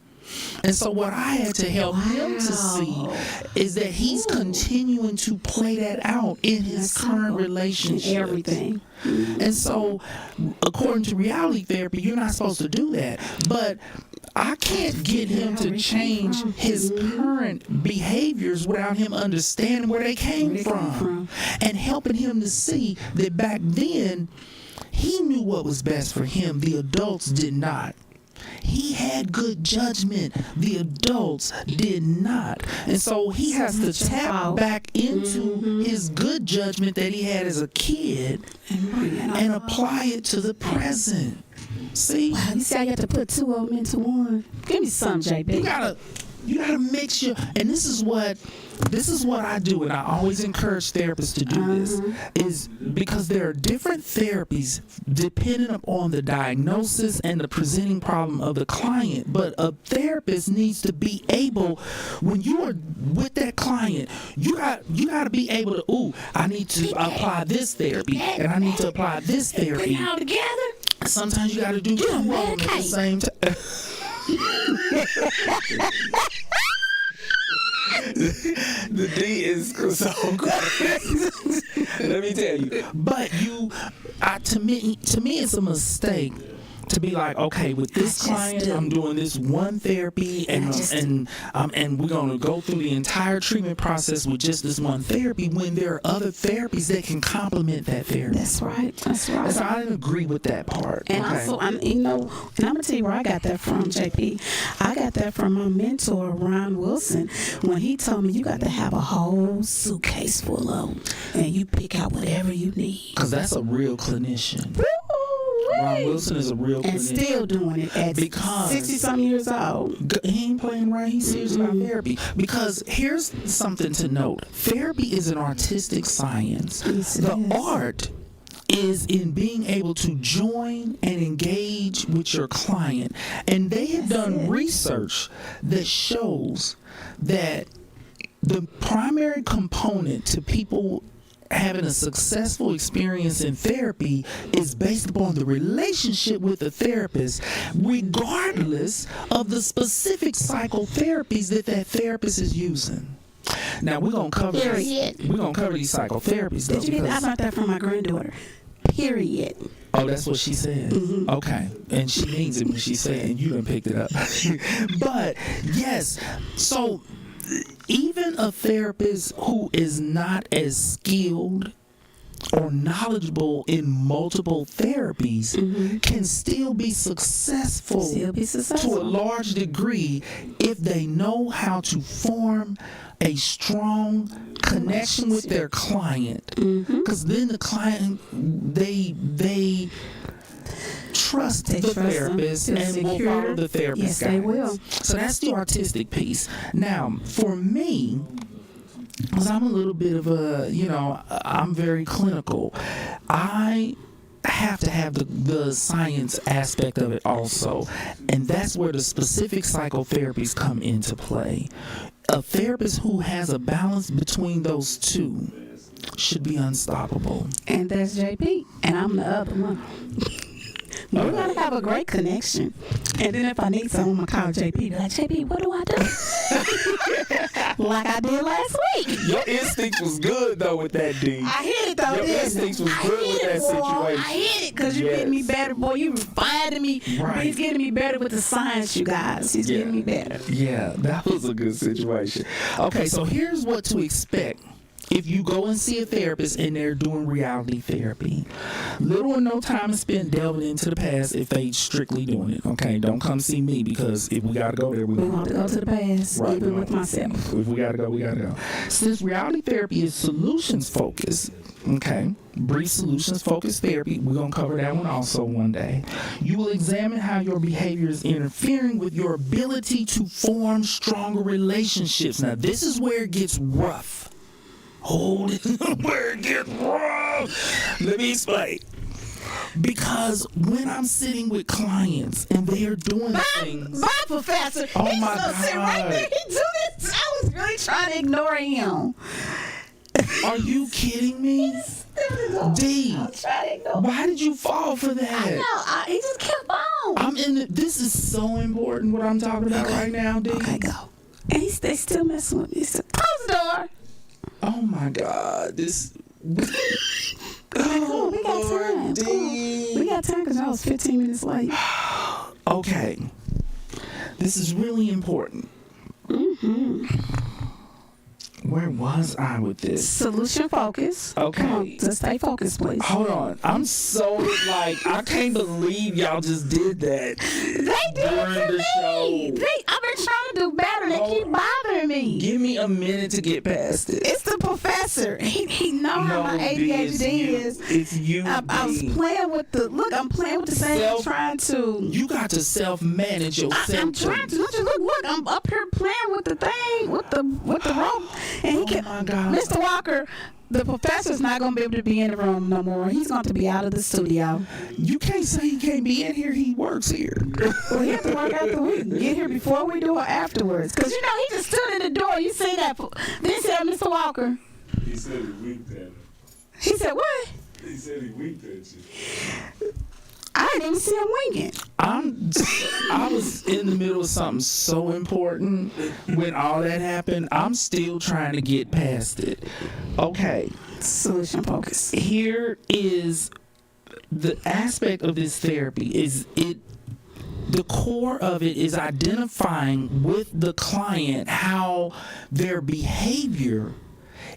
Speaker 2: And so what I had to help him to see is that he's continuing to play that out in his current relationship.
Speaker 1: Everything.
Speaker 2: And so, according to reality therapy, you're not supposed to do that. But I can't get him to change his current behaviors without him understanding where they came from and helping him to see that back then he knew what was best for him. The adults did not. He had good judgment. The adults did not. And so he has to tap back into his good judgment that he had as a kid and apply it to the present. See?
Speaker 1: Wow, you see I got to put two of them into one. Give me some, JB.
Speaker 2: You gotta mix your, and this is what I do, and I always encourage therapists to do this, is because there are different therapies depending upon the diagnosis and the presenting problem of the client. But a therapist needs to be able, when you are with that client, you got to be able to, I need to apply this therapy, and I need to apply this therapy.
Speaker 1: Put it all together.
Speaker 2: Sometimes you got to do two of them at the same time. The D is so good. Let me tell you. But to me, it's a mistake to be like, okay, with this client, I'm doing this one therapy, and we're gonna go through the entire treatment process with just this one therapy. When there are other therapies that can complement that therapy.
Speaker 1: That's right.
Speaker 2: And so I didn't agree with that part.
Speaker 1: And also, and I'm gonna tell you where I got that from, JP. I got that from my mentor, Ron Wilson, when he told me you got to have a whole suitcase full of them, and you pick out whatever you need.
Speaker 2: Because that's a real clinician. Ron Wilson is a real clinician.
Speaker 1: And still doing it at 60-some years old.
Speaker 2: He ain't playing right. He's serious about therapy. Because here's something to note. Therapy is an artistic science. The art is in being able to join and engage with your client. And they have done research that shows that the primary component to people having a successful experience in therapy is based upon the relationship with the therapist, regardless of the specific psychotherapies that therapist is using. Now we're gonna cover these psychotherapies.
Speaker 1: Did you get that? I learned that from my granddaughter. Period.
Speaker 2: Oh, that's what she said.
Speaker 1: Mm-hmm.
Speaker 2: Okay, and she means it when she said, and you done picked it up. But yes, so even a therapist who is not as skilled or knowledgeable in multiple therapies can still be successful to a large degree if they know how to form a strong connection with their client. Because then the client, they trust the therapist and will follow the therapist.
Speaker 1: Yes, they will.
Speaker 2: So that's the artistic piece. Now, for me, because I'm a little bit of I'm very clinical. I have to have the science aspect of it also. And that's where the specific psychotherapies come into play. A therapist who has a balance between those two should be unstoppable.
Speaker 1: And that's JP, and I'm the other one. We're going to have a great connection. And then if I need someone, I'm going to call JP. Be like, JP, what do I do? Like I did last week.
Speaker 2: Your instinct was good, though, with that, D.
Speaker 1: I hit it, though.
Speaker 2: Your instinct was good with that situation.
Speaker 1: I hit it because you're getting me better, boy. You refining me. Right. He's getting me better with the science, you guys. He's getting me better.
Speaker 2: Yeah, that was a good situation. Okay, so here's what to expect if you go and see a therapist and they're doing reality therapy. Little or no time is spent delving into the past if they strictly doing it. Okay, don't come see me, because if we gotta go there, we
Speaker 1: want to go to the past, right, even with myself.
Speaker 2: If we gotta go, we gotta go. Since reality therapy is solutions focused, okay, brief solutions focused therapy, we're gonna cover that one also one day. You will examine how your behavior is interfering with your ability to form stronger relationships. Now, this is where it gets rough. Hold it, where it gets rough. Let me explain. Because when I'm sitting with clients and they are doing things.
Speaker 1: Bye, Professor.
Speaker 2: Oh
Speaker 1: He's
Speaker 2: my
Speaker 1: so
Speaker 2: God.
Speaker 1: sit right there. He do this. I was really trying to ignore him.
Speaker 2: Are you kidding me? D, why did you fall for that?
Speaker 1: I know. He just kept on.
Speaker 2: This is so important what I'm talking about right now, D.
Speaker 1: Okay, go. And they still messing with me. He said, close the door.
Speaker 2: Oh my God, this.
Speaker 1: We got time. We got time because I was 15 minutes late.
Speaker 2: Okay, this is really important. Where was I with this?
Speaker 1: Solution focus.
Speaker 2: Okay.
Speaker 1: Come on, just stay focused, please.
Speaker 2: Hold on. I'm so I can't believe y'all just did that.
Speaker 1: They did it to
Speaker 2: the
Speaker 1: me.
Speaker 2: show.
Speaker 1: I've been trying to do better. They keep bothering me.
Speaker 2: Give me a minute to get past it.
Speaker 1: It's the professor. He knows how my ADHD is.
Speaker 2: It's you.
Speaker 1: I was playing with I'm playing with the same, trying to.
Speaker 2: You got to self-manage your symptoms.
Speaker 1: I'm trying to. Look, I'm up here playing with the thing, with the rope. And
Speaker 2: my God.
Speaker 1: Mr. Walker, the professor's not going to be able to be in the room no more. He's going to be out of the studio.
Speaker 2: You can't say he can't be in here. He works here.
Speaker 1: Well, he has to work after we get here before we do it afterwards. Because, he just stood in the door. You see that? Then he said, Mr. Walker.
Speaker 3: He said he winked at him.
Speaker 1: He said what?
Speaker 3: He said he winked at you.
Speaker 1: I didn't even see him winking.
Speaker 2: I was in the middle of something so important when all that happened. I'm still trying to get past it. Okay.
Speaker 1: Solution focus.
Speaker 2: Here is the aspect of this therapy is the core of it is identifying with the client how their behavior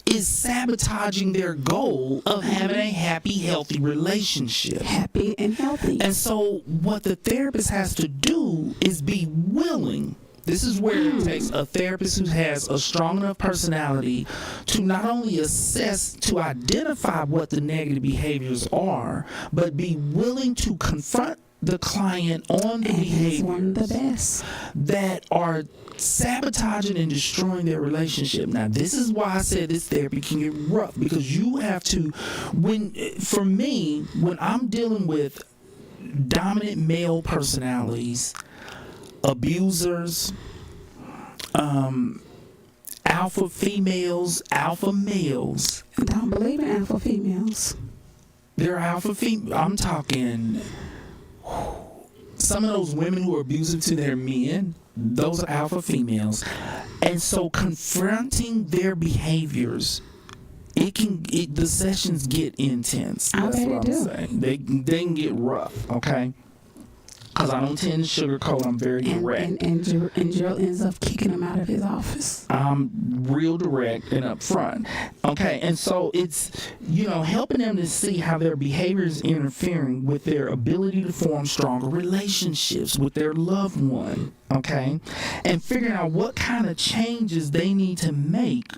Speaker 2: is sabotaging their goal of having a happy, healthy relationship.
Speaker 1: Happy and healthy.
Speaker 2: And so what the therapist has to do is be willing. This is where it takes a therapist who has a strong enough personality to not only assess, to identify what the negative behaviors are, but be willing to confront the client on the behaviors
Speaker 1: one of the best
Speaker 2: that are sabotaging and destroying their relationship. Now, this is why I said this therapy can get rough, because you have to, for me, when I'm dealing with dominant male personalities, abusers, alpha females, alpha males.
Speaker 1: I don't believe in alpha females.
Speaker 2: They're alpha females. I'm talking some of those women who are abusive to their men, those are alpha females. And so confronting their behaviors, the sessions get intense. That's what I'm saying. They can get rough, okay? Because I don't tend to sugarcoat. I'm very direct.
Speaker 1: And Gerald ends up kicking him out of his office.
Speaker 2: I'm real direct and upfront. Okay, and so it's, helping them to see how their behavior is interfering with their ability to form stronger relationships with their loved one. Okay, and figuring out what kind of changes they need to make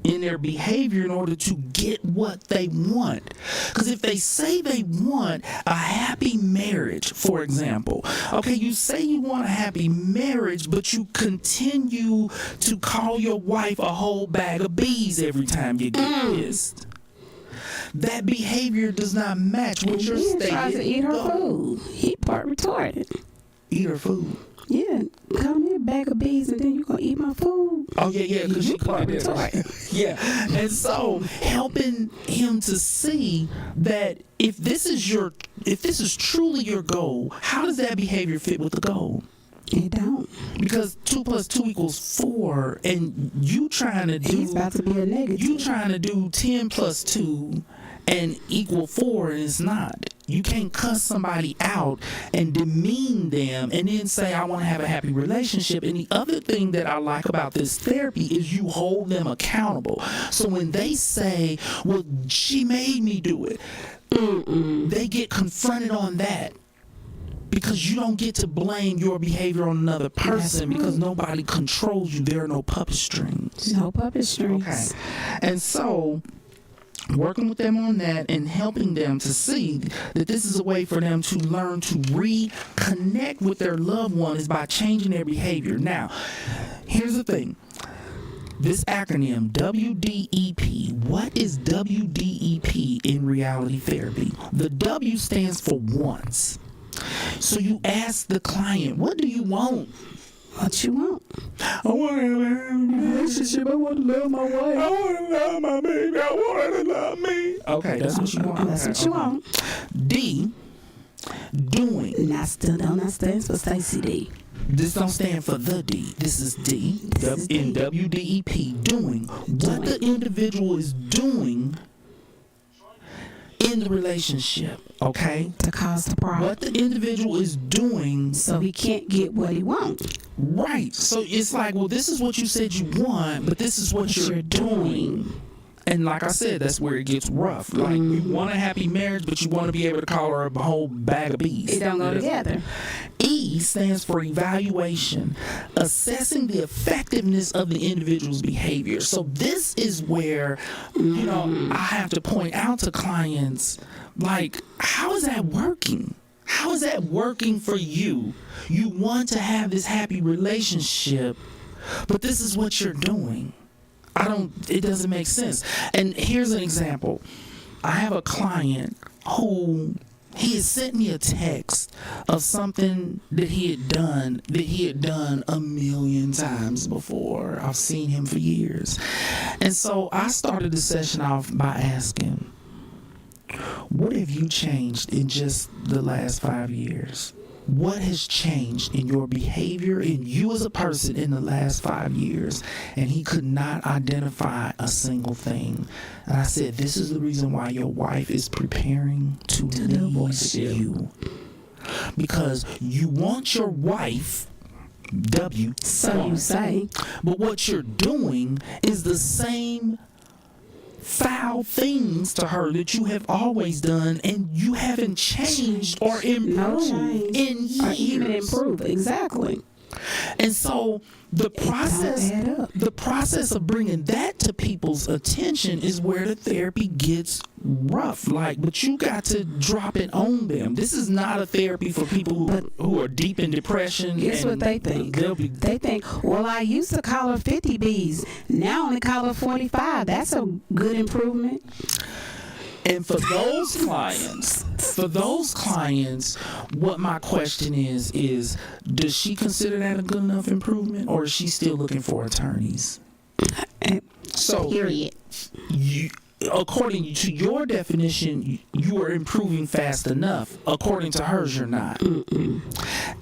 Speaker 2: in their behavior in order to get what they want. Because if they say they want a happy marriage, for example, okay, you say you want a happy marriage, but you continue to call your wife a whole bag of bees every time you get pissed. That behavior does not match what you're stating.
Speaker 1: He tries to eat her food. He part retarded.
Speaker 2: Eat her food.
Speaker 1: Yeah, come here, bag of bees, and then you gonna eat my food.
Speaker 2: Oh yeah, because
Speaker 1: you part retarded.
Speaker 2: Yeah, and so helping him to see that if this is truly your goal, how does that behavior fit with the goal?
Speaker 1: It don't.
Speaker 2: Because 2 + 2 = 4, and you trying to do.
Speaker 1: He's about to be a negative.
Speaker 2: You trying to do 10 + 2 and equal 4, and it's not. You can't cuss somebody out and demean them and then say, I want to have a happy relationship. And the other thing that I like about this therapy is you hold them accountable. So when they say, well, she made me do it, they get confronted on that. Because you don't get to blame your behavior on another person, because nobody controls you. There are no puppet strings.
Speaker 1: No puppet strings.
Speaker 2: Okay. And so working with them on that and helping them to see that this is a way for them to learn to reconnect with their loved one is by changing their behavior. Now, here's the thing. This acronym, WDEP, what is WDEP in reality therapy? The W stands for wants. So you ask the client, what do you want?
Speaker 1: What you want?
Speaker 2: I want to have a relationship. I want to love my wife. I want to love my baby. I want her to love me. Okay, that's what you want.
Speaker 1: That's what you want.
Speaker 2: D, doing.
Speaker 1: Not stands for Stacy D.
Speaker 2: This don't stand for the D. This is D. In WDEP, doing. What the individual is doing in the relationship, okay?
Speaker 1: To cause the problem.
Speaker 2: What the individual is doing.
Speaker 1: So he can't get what he wants.
Speaker 2: Right. So it's like, well, this is what you said you want, but this is what you're doing. And like I said, that's where it gets rough. Like, you want a happy marriage, but you want to be able to call her a whole bag of bees.
Speaker 1: It don't go together.
Speaker 2: E stands for evaluation, assessing the effectiveness of the individual's behavior. So this is where, I have to point out to clients, like, how is that working? How is that working for you? You want to have this happy relationship, but this is what you're doing. It doesn't make sense. And here's an example. I have a client who he had sent me a text of something that he had done a million times before. I've seen him for years. And so I started the session off by asking, what have you changed in just the last 5 years? what has changed in your behavior in you as a person in the last 5 years? And he could not identify a single thing. And I said, this is the reason why your wife is preparing to leave you. Because you want your wife,
Speaker 1: So you say.
Speaker 2: but what you're doing is the same foul things to her that you have always done, and you haven't changed or improved
Speaker 1: No change.
Speaker 2: in years.
Speaker 1: Or even improve. Exactly.
Speaker 2: And so the
Speaker 1: don't add up.
Speaker 2: process of bringing that to people's attention is where the therapy gets rough. Like, but you got to drop it on them. This is not a therapy for people who are deep in depression.
Speaker 1: Guess what they think? They think, well, I used to call her 50 Bs. Now I only call her 45. That's a good improvement.
Speaker 2: And for those clients, what my question is does she consider that a good enough improvement, or is she still looking for attorneys? So,
Speaker 1: Period.
Speaker 2: according to your definition, you are improving fast enough. According to hers, you're not. And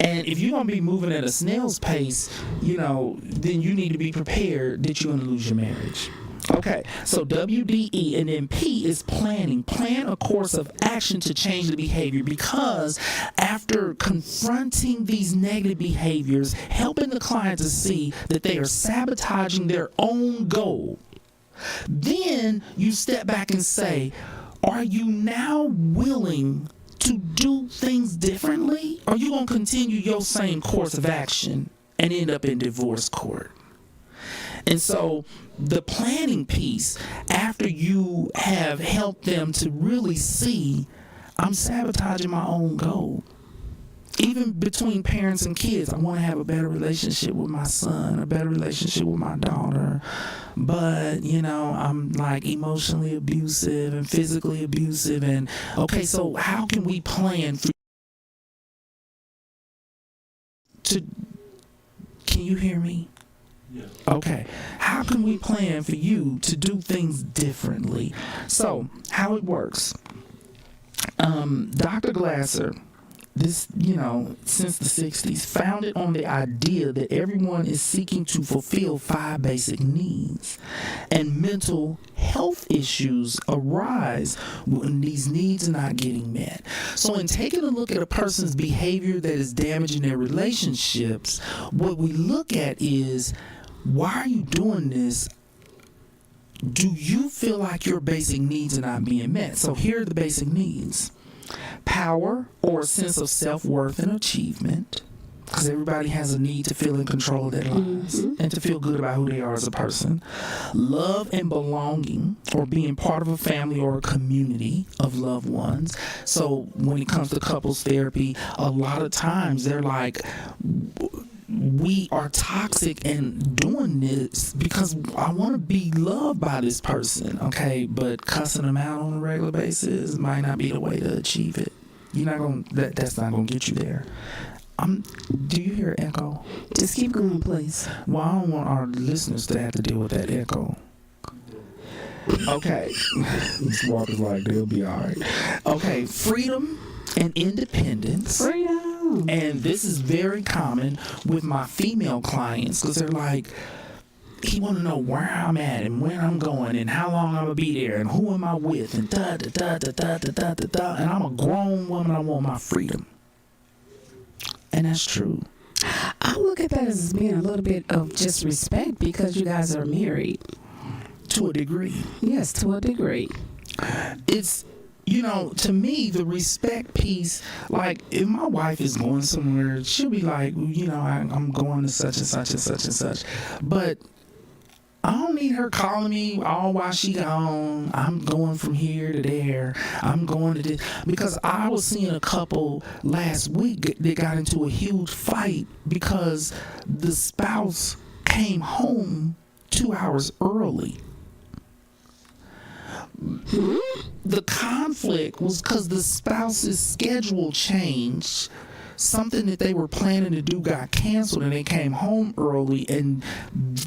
Speaker 2: if you're going to be moving at a snail's pace, then you need to be prepared that you're going to lose your marriage. Okay, so WDE, and then P is planning. Plan a course of action to change the behavior, because after confronting these negative behaviors, helping the client to see that they are sabotaging their own goal, then you step back and say, are you now willing to do things differently? Or are you going to continue your same course of action and end up in divorce court? And so the planning piece, after you have helped them to really see, I'm sabotaging my own goal. Even between parents and kids, I want to have a better relationship with my son, a better relationship with my daughter. But, I'm like emotionally abusive and physically abusive. And okay, so how can we plan can you hear me?
Speaker 3: Yeah.
Speaker 2: Okay. How can we plan for you to do things differently? So, how it works. Dr. Glasser, this, since the 60s, founded on the idea that everyone is seeking to fulfill 5 basic needs. And mental health issues arise when these needs are not getting met. So in taking a look at a person's behavior that is damaging their relationships, what we look at is, why are you doing this? Do you feel like your basic needs are not being met? So here are the basic needs. Power, or a sense of self-worth and achievement, because everybody has a need to feel in control of their lives and to feel good about who they are as a person. Love and belonging, or being part of a family or a community of loved ones. So when it comes to couples therapy, a lot of times they're like, we are toxic and doing this because I want to be loved by this person, okay? But cussing them out on a regular basis might not be the way to achieve it. You're not gonna. That's not gonna get you there. Do you hear echo?
Speaker 1: Just keep going, please.
Speaker 2: Well, I don't want our listeners to have to deal with that echo. Okay. Miss Walker's like, they'll be all right. Okay, freedom and independence.
Speaker 1: Freedom.
Speaker 2: And this is very common with my female clients, because they're like, he want to know where I'm at and when I'm going and how long I'm going to be there and who am I with and da-da-da-da-da-da-da-da. And I'm a grown woman, I want my freedom. And that's true.
Speaker 1: I look at that as being a little bit of just respect, because you guys are married.
Speaker 2: To a degree.
Speaker 1: Yes, to a degree.
Speaker 2: It's, to me, the respect piece, like, if my wife is going somewhere, she'll be like, I'm going to such and such and such and such. But I don't need her calling me all while she gone. I'm going from here to there. I'm going to this. Because I was seeing a couple last week that got into a huge fight because the spouse came home 2 hours early. The conflict was because the spouse's schedule changed. Something that they were planning to do got canceled, and they came home early,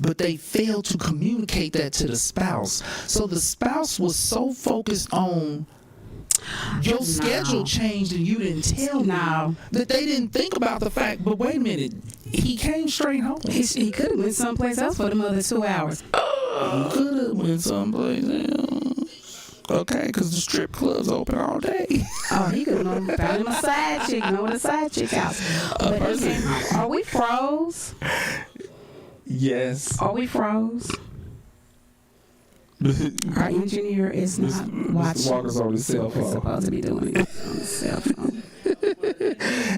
Speaker 2: but they failed to communicate that to the spouse. So the spouse was so focused on your schedule changed and you didn't tell me that they didn't think about the fact, but wait a minute, he came straight home.
Speaker 1: He could have went someplace else for them other 2 hours.
Speaker 2: Could have went someplace else. Okay, because the strip club's open all day.
Speaker 1: Oh, he could have found him a side chick. Know what a side chick house. But he came home. Are we froze?
Speaker 2: Yes.
Speaker 1: Are we froze? Our engineer is not watching.
Speaker 2: Walker's on his cell phone.
Speaker 1: He's supposed to be doing it on his cell phone.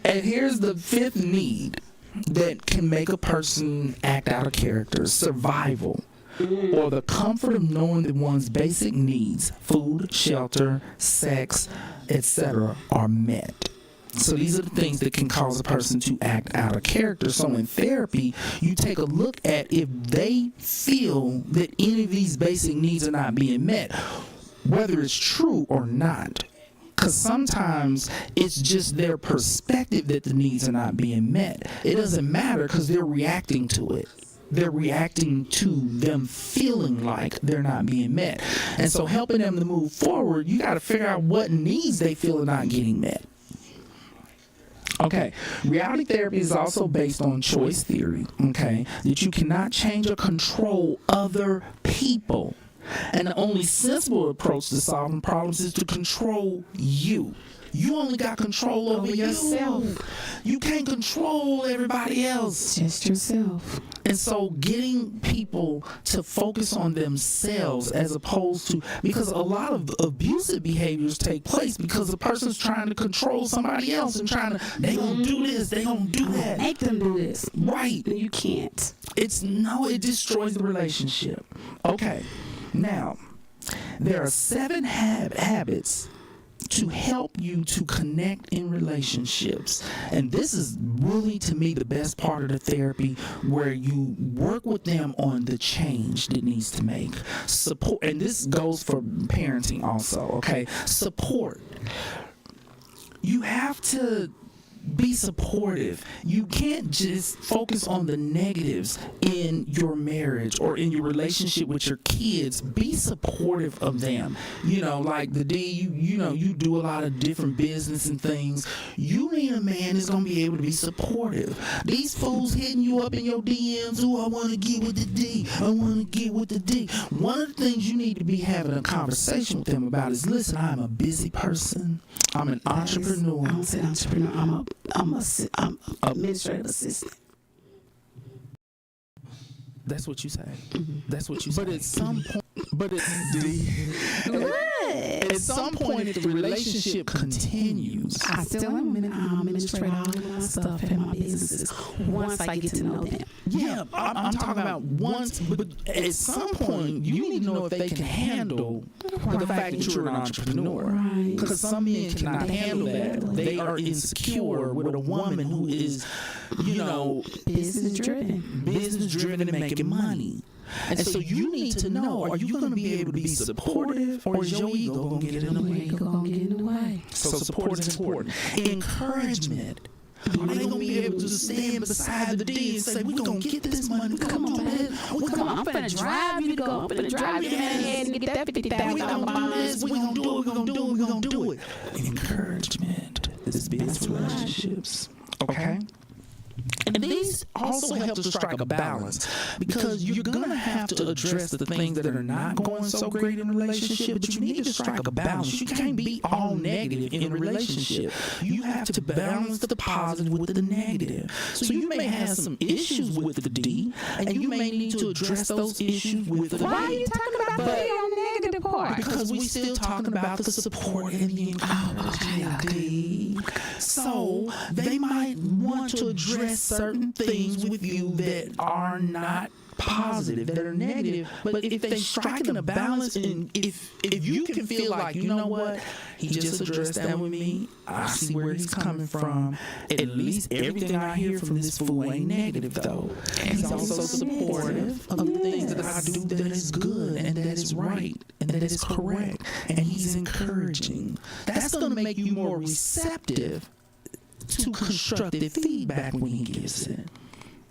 Speaker 2: And here's the fifth need that can make a person act out of character: survival, or the comfort of knowing that one's basic needs, food, shelter, sex, etc., are met. So these are the things that can cause a person to act out of character. So in therapy, you take a look at if they feel that any of these basic needs are not being met, whether it's true or not. Because sometimes it's just their perspective that the needs are not being met. It doesn't matter because they're reacting to it. They're reacting to them feeling like they're not being met. And so helping them to move forward, you got to figure out what needs they feel are not getting met. Okay, reality therapy is also based on choice theory, okay, that you cannot change or control other people. And the only sensible approach to solving problems is to control you. You only got control over yourself. You can't control everybody else.
Speaker 1: Just yourself.
Speaker 2: And so getting people to focus on themselves as opposed to, because a lot of abusive behaviors take place because the person's trying to control somebody else and trying to, they gonna do this, they gonna do that.
Speaker 1: Make them do this.
Speaker 2: Right.
Speaker 1: You can't.
Speaker 2: It destroys the relationship. Okay. Now, there are 7 habits to help you to connect in relationships. And this is really, to me, the best part of the therapy, where you work with them on the change that needs to make. Support, and this goes for parenting also, okay? Support. You have to be supportive. You can't just focus on the negatives in your marriage or in your relationship with your kids. Be supportive of them. You know, like the D, you do a lot of different business and things. You need a man that's gonna be able to be supportive. These fools hitting you up in your DMs, oh, I wanna get with the D, I wanna get with the D. One of the things you need to be having a conversation with them about is, listen, I'm a busy person. I'm an entrepreneur.
Speaker 1: I don't say entrepreneur. I'm administrative assistant.
Speaker 2: That's what you say.
Speaker 1: Mm-hmm.
Speaker 2: That's what you say. But at some point, if the relationship continues,
Speaker 1: I still am administrate all of my stuff and my businesses once I get to know them.
Speaker 2: Yeah, I'm talking about once, but at some point, you need to know if they can handle the fact that you're an entrepreneur.
Speaker 1: Right.
Speaker 2: Because some men cannot handle that. They are insecure with a woman who is,
Speaker 1: business driven
Speaker 2: and making money. And so you need to know, are you going to be able to be supportive, or is your ego going to get in the way? So support is important. Encouragement. Are they going to be able to stand beside the D and say, we're going to get this money, come on, man.
Speaker 1: I'm going to drive you to go. I'm going to drive you to Manhattan and get that $50,000.
Speaker 2: We're going to do this, we're going to do it, we're going to do it, we're going to do it. Encouragement is business relationships. Okay? And these also help to strike a balance, because you're going to have to address the things that are not going so great in a relationship, but you need to strike a balance. You can't be all negative in a relationship. You have to balance the positive with the negative. So you may have some issues with the D, and you may need to address those issues with the D.
Speaker 1: Why are you talking about the negative part?
Speaker 2: Because we're still talking about the support and the encouragement, D. So they might want to address certain things with you that are not positive, that are negative, but if they strike in a balance, and if you can feel like, you know what, he just addressed that with me, I see where he's coming from, at least everything I hear from this fool ain't negative though. And he's also supportive of the things that I do that is good and that is right and that is correct, and he's encouraging. That's going to make you more receptive to constructive feedback when he gives it.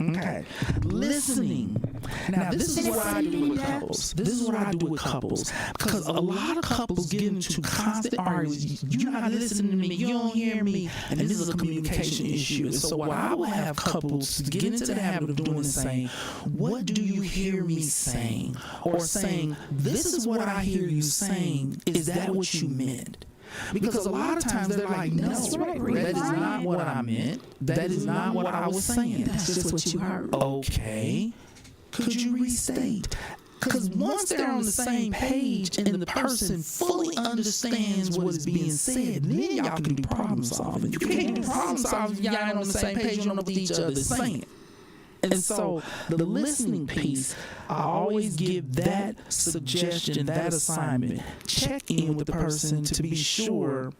Speaker 2: Okay. Listening. Now, this is what I do with couples. Because a lot of couples get into constant arguments. You're not listening to me. You don't hear me. And this is a communication issue. And so what I will have couples get into the habit of doing is saying, what do you hear me saying? Or saying, this is what I hear you saying. Is that what you meant? Because a lot of times they're like, no, that is not what I meant. That is not what I was saying.
Speaker 1: That's just what you heard.
Speaker 2: Okay. Could you restate? Because once they're on the same page and the person fully understands what is being said, then y'all can do problem solving. You can't do problem solving if y'all ain't on the same page, you don't know what each other is saying. And so the listening piece, I always give that suggestion, that assignment. Check in with the person to be sure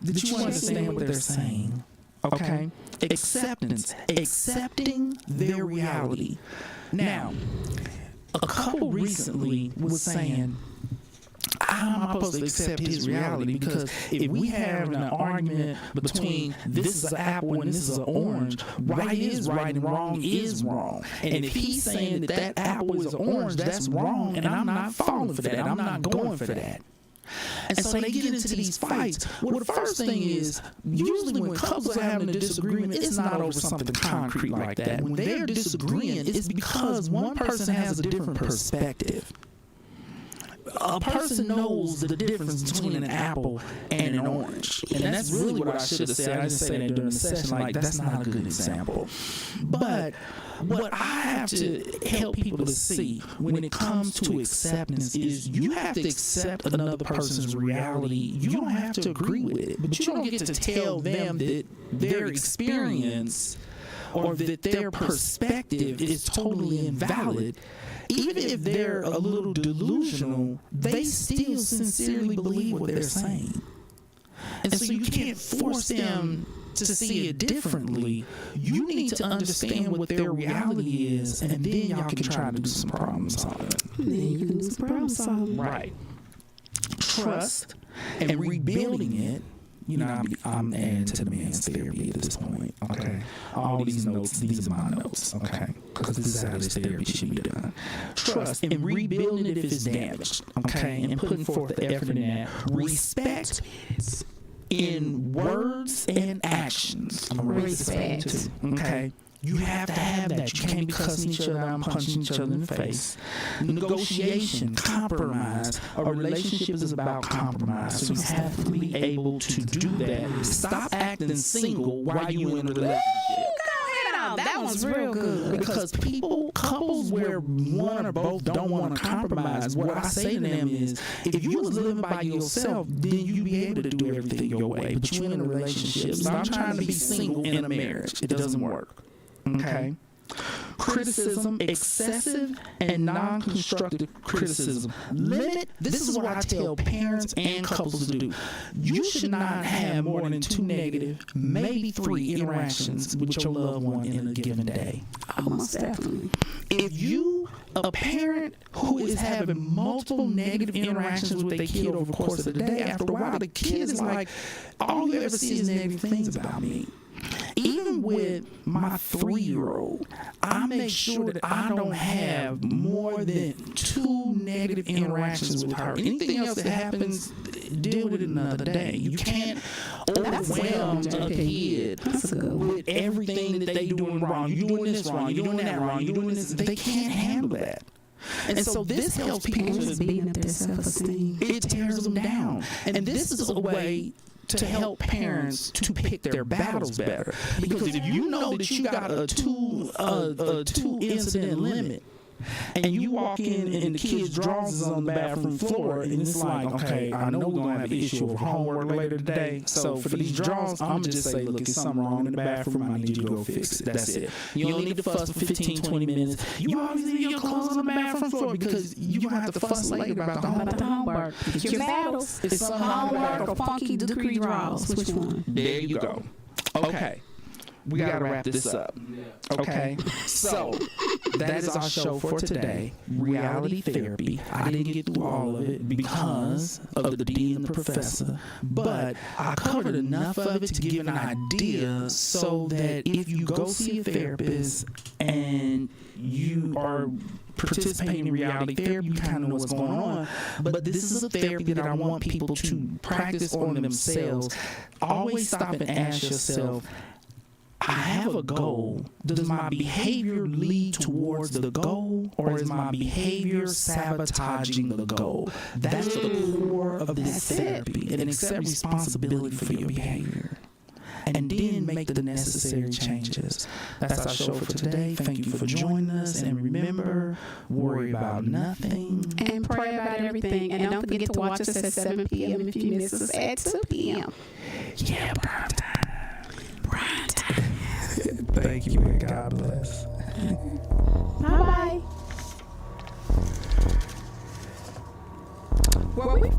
Speaker 2: that you understand what they're saying. Okay? Acceptance. Accepting their reality. Now, a couple recently was saying, how am I supposed to accept his reality? Because if we have an argument between this is an apple and this is an orange, right is right and wrong is wrong. And if he's saying that apple is an orange, that's wrong, and I'm not falling for that. I'm not going for that. And so they get into these fights. Well, the first thing is, usually when couples are having a disagreement, it's not over something concrete like that. When they're disagreeing, it's because one person has a different perspective. A person knows the difference between an apple and an orange. And that's really what I should have said. I didn't say that during the session. Like, that's not a good example. But what I have to help people to see when it comes to acceptance is you have to accept another person's reality. You don't have to agree with it, but you don't get to tell them that their experience or that their perspective is totally invalid. Even if they're a little delusional, they still sincerely believe what they're saying. And so you can't force them to see it differently. You need to understand what their reality is, and then y'all can try to do some problem solving.
Speaker 1: Then you can do some problem solving.
Speaker 2: Right. Trust and rebuilding it. You know, I'm adding to the man's therapy at this point, okay? All these notes, these are my notes, okay? Because this is how this therapy should be done. Trust and rebuilding it if it's damaged, okay? And putting forth the effort in that. Respect in words and actions. I'm going to raise this too, okay? You have to have that. You can't be cussing each other out and punching each other in the face. Negotiation, compromise. A relationship is about compromise. So you have to be able to do that. Stop acting single while you're in a relationship.
Speaker 1: That one's real good.
Speaker 2: Because couples where one or both don't want to compromise, what I say to them is, if you was living by yourself, then you'd be able to do everything your way. But you're in a relationship. Stop trying to be single in a marriage. It doesn't work. Okay. Criticism, excessive and non-constructive criticism. Limit. This is what I tell parents and couples to do. You should not have more than 2 negative, maybe 3 interactions with your loved one in a given day.
Speaker 1: Most definitely.
Speaker 2: If you, a parent who is having multiple negative interactions with their kid over the course of the day, after a while, the kid is like, all you ever see is negative things about me. Even with my 3-year-old, I make sure that I don't have more than 2 negative interactions with her. Anything else that happens, deal with it another day. You can't overwhelm a kid with everything that they doing wrong. You doing this wrong. You doing that wrong. You doing this. They can't handle that. And so this helps people to
Speaker 1: beating up their self-esteem.
Speaker 2: It tears them down. And this is a way to help parents to pick their battles better. Because if you know that you got a 2 incident limit, and you walk in and the kid's drawers is on the bathroom floor, and it's like, okay, I know we're going to have an issue of homework later today, so for these drawers, I'm going to just say, look, there's something wrong in the bathroom, I need you to go fix it. That's it. You don't need to fuss for 15, 20 minutes. You always leave your clothes on the bathroom floor because you're going to have to fuss later about the homework.
Speaker 1: Your battles. It's homework or funky decree drawers. Which one?
Speaker 2: There you go. Okay. we gotta wrap this up. Okay? So, that is our show for today. Reality therapy. I didn't get through all of it because of the D and the professor, but I covered enough of it to give an idea so that if you go see a therapist and you are participating in reality therapy, you kind of know what's going on. But this is a therapy that I want people to practice on themselves. Always stop and ask yourself, I have a goal. Does my behavior lead towards the goal, or is my behavior sabotaging the goal? That's the core of this therapy. And accept responsibility for your behavior. And then make the necessary changes. That's our show for today. Thank you for joining us. And remember, worry about nothing.
Speaker 1: And pray about everything. And don't forget to watch us at 7 p.m. if you miss us at 2 p.m.
Speaker 2: Yeah, prime time. Prime time. Thank you and God bless.
Speaker 1: Bye-bye. Well, we